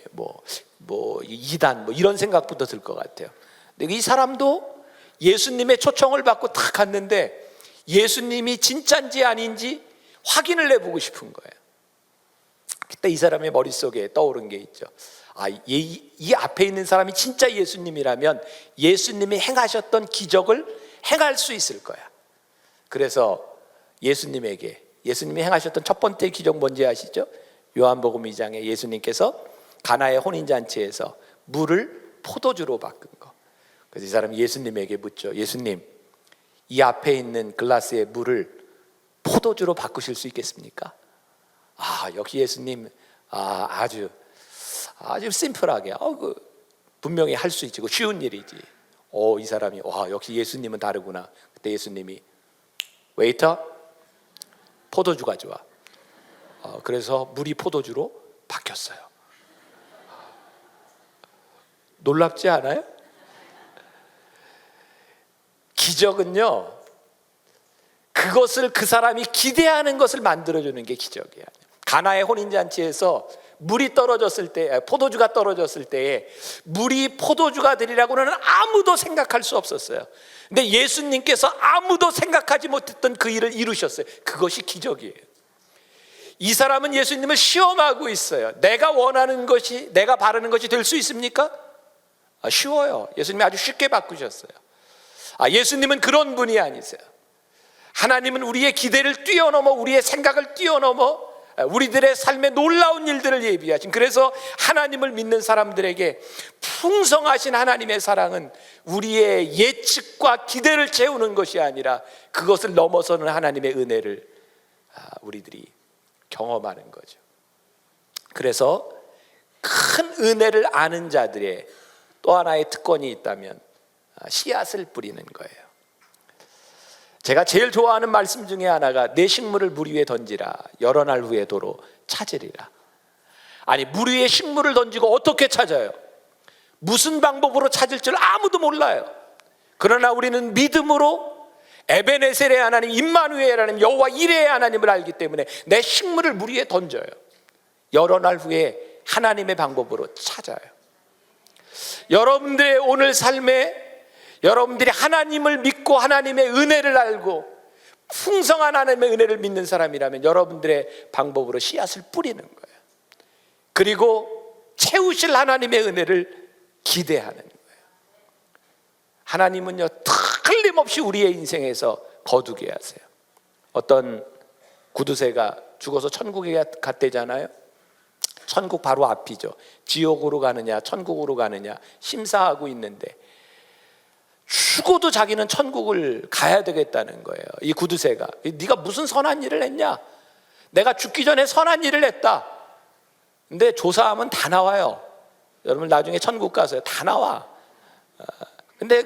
이단 이런 생각부터 들 것 같아요. 근데 이 사람도 예수님의 초청을 받고 딱 갔는데 예수님이 진짜인지 아닌지 확인을 해보고 싶은 거예요. 그때 이 사람의 머릿속에 떠오른 게 있죠. 이 앞에 있는 사람이 진짜 예수님이라면 예수님이 행하셨던 기적을 행할 수 있을 거야. 그래서 예수님이 행하셨던 첫 번째 기적 뭔지 아시죠? 요한복음 2장에 예수님께서 가나의 혼인잔치에서 물을 포도주로 바꾼 거. 그래서 이 사람이 예수님에게 묻죠. 예수님, 이 앞에 있는 글라스의 물을 포도주로 바꾸실 수 있겠습니까? 역시 예수님 아주 심플하게 분명히 할 수 있지. 쉬운 일이지. 이 사람이 역시 예수님은 다르구나. 그때 예수님이 웨이터 포도주 가져와. 그래서 물이 포도주로 바뀌었어요. 놀랍지 않아요? 기적은요, 그것을 그 사람이 기대하는 것을 만들어주는 게 기적이야. 가나의 혼인잔치에서 물이 떨어졌을 때, 포도주가 떨어졌을 때에 물이 포도주가 되리라고는 아무도 생각할 수 없었어요. 근데 예수님께서 아무도 생각하지 못했던 그 일을 이루셨어요. 그것이 기적이에요. 이 사람은 예수님을 시험하고 있어요. 내가 원하는 것이, 내가 바라는 것이 될 수 있습니까? 쉬워요. 예수님이 아주 쉽게 바꾸셨어요. 예수님은 그런 분이 아니세요. 하나님은 우리의 기대를 뛰어넘어, 우리의 생각을 뛰어넘어 우리들의 삶에 놀라운 일들을 예비하신, 그래서 하나님을 믿는 사람들에게 풍성하신 하나님의 사랑은 우리의 예측과 기대를 채우는 것이 아니라 그것을 넘어서는 하나님의 은혜를 우리들이 경험하는 거죠. 그래서 큰 은혜를 아는 자들의 또 하나의 특권이 있다면 씨앗을 뿌리는 거예요. 제가 제일 좋아하는 말씀 중에 하나가 내 식물을 물 위에 던지라 여러 날 후에 도로 찾으리라. 아니, 물 위에 식물을 던지고 어떻게 찾아요? 무슨 방법으로 찾을 줄 아무도 몰라요. 그러나 우리는 믿음으로 에베네셀의 하나님, 임마누엘의 하나님, 여호와 이레의 하나님을 알기 때문에 내 식물을 물 위에 던져요. 여러 날 후에 하나님의 방법으로 찾아요. 여러분들의 오늘 삶에 여러분들이 하나님을 믿고 하나님의 은혜를 알고 풍성한 하나님의 은혜를 믿는 사람이라면 여러분들의 방법으로 씨앗을 뿌리는 거예요. 그리고 채우실 하나님의 은혜를 기대하는 거예요. 하나님은요, 틀림없이 우리의 인생에서 거두게 하세요. 어떤 구두쇠가 죽어서 천국에 갔대잖아요. 천국 바로 앞이죠. 지옥으로 가느냐 천국으로 가느냐 심사하고 있는데 죽어도 자기는 천국을 가야 되겠다는 거예요. 이 구두쇠가. 네가 무슨 선한 일을 했냐? 내가 죽기 전에 선한 일을 했다. 근데 조사하면 다 나와요. 여러분 나중에 천국 가서요, 다 나와. 근데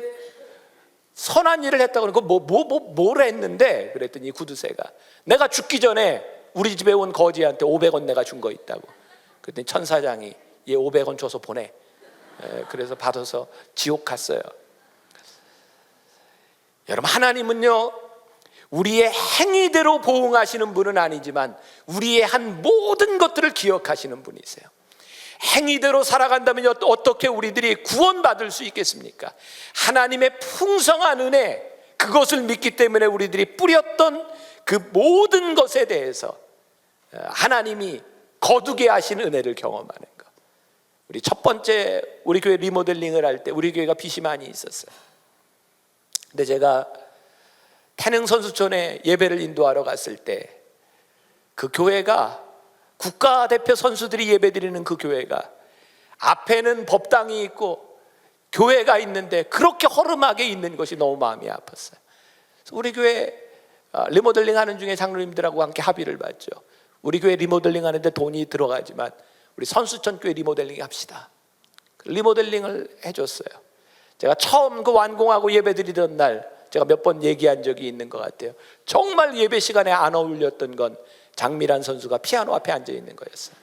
선한 일을 했다고 그러니까 뭘 했는데? 그랬더니 이 구두쇠가 내가 죽기 전에 우리 집에 온 거지한테 500원 내가 준 거 있다고. 그랬더니 천사장이 얘 500원 줘서 보내. 그래서 받아서 지옥 갔어요. 여러분, 하나님은요, 우리의 행위대로 보응하시는 분은 아니지만 우리의 한 모든 것들을 기억하시는 분이세요. 행위대로 살아간다면 어떻게 우리들이 구원받을 수 있겠습니까? 하나님의 풍성한 은혜, 그것을 믿기 때문에 우리들이 뿌렸던 그 모든 것에 대해서 하나님이 거두게 하신 은혜를 경험하는 것. 우리 첫 번째 우리 교회 리모델링을 할 때 우리 교회가 빚이 많이 있었어요. 근데 제가 태릉 선수촌에 예배를 인도하러 갔을 때 그 교회가 국가대표 선수들이 예배드리는 그 교회가 앞에는 법당이 있고 교회가 있는데 그렇게 허름하게 있는 것이 너무 마음이 아팠어요. 그래서 우리 교회 리모델링 하는 중에 장로님들하고 함께 합의를 봤죠. 우리 교회 리모델링 하는데 돈이 들어가지만 우리 선수촌 교회 리모델링 합시다. 리모델링을 해줬어요. 제가 처음 그 완공하고 예배 드리던 날 제가 몇 번 얘기한 적이 있는 것 같아요. 정말 예배 시간에 안 어울렸던 건 장미란 선수가 피아노 앞에 앉아 있는 거였어요.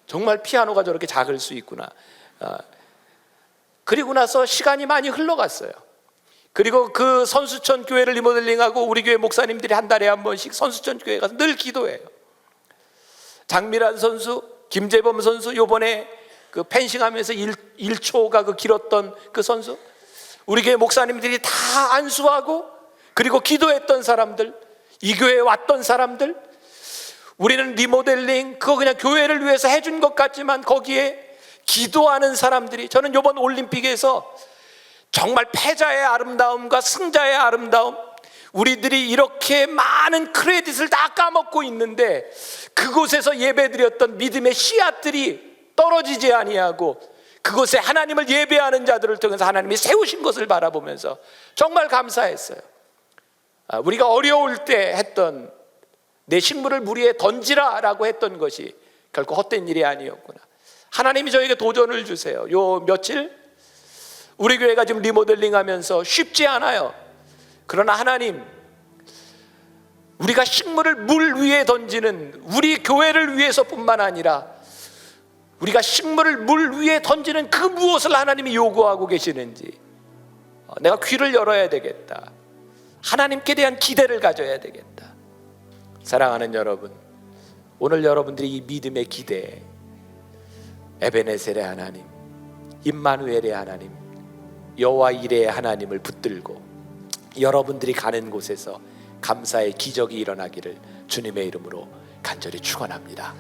정말 피아노가 저렇게 작을 수 있구나. 그리고 나서 시간이 많이 흘러갔어요. 그리고 그 선수촌 교회를 리모델링하고 우리 교회 목사님들이 한 달에 한 번씩 선수촌 교회 가서 늘 기도해요. 장미란 선수, 김재범 선수, 요번에 그 펜싱하면서 1초가 그 길었던 그 선수, 우리 교회 목사님들이 다 안수하고 그리고 기도했던 사람들, 이 교회에 왔던 사람들, 우리는 리모델링 그거 그냥 교회를 위해서 해준 것 같지만 거기에 기도하는 사람들이, 저는 이번 올림픽에서 정말 패자의 아름다움과 승자의 아름다움, 우리들이 이렇게 많은 크레딧을 다 까먹고 있는데 그곳에서 예배드렸던 믿음의 씨앗들이 떨어지지 아니하고 그곳에 하나님을 예배하는 자들을 통해서 하나님이 세우신 것을 바라보면서 정말 감사했어요. 우리가 어려울 때 했던 내 식물을 물 위에 던지라 라고 했던 것이 결코 헛된 일이 아니었구나. 하나님이 저에게 도전을 주세요. 요 며칠 우리 교회가 지금 리모델링 하면서 쉽지 않아요. 그러나 하나님, 우리가 식물을 물 위에 던지는 우리 교회를 위해서뿐만 아니라 우리가 식물을 물 위에 던지는 그 무엇을 하나님이 요구하고 계시는지 내가 귀를 열어야 되겠다. 하나님께 대한 기대를 가져야 되겠다. 사랑하는 여러분, 오늘 여러분들이 이 믿음의 기대, 에베네셀의 하나님, 임마누엘의 하나님, 여호와 이레의 하나님을 붙들고 여러분들이 가는 곳에서 감사의 기적이 일어나기를 주님의 이름으로 간절히 축원합니다.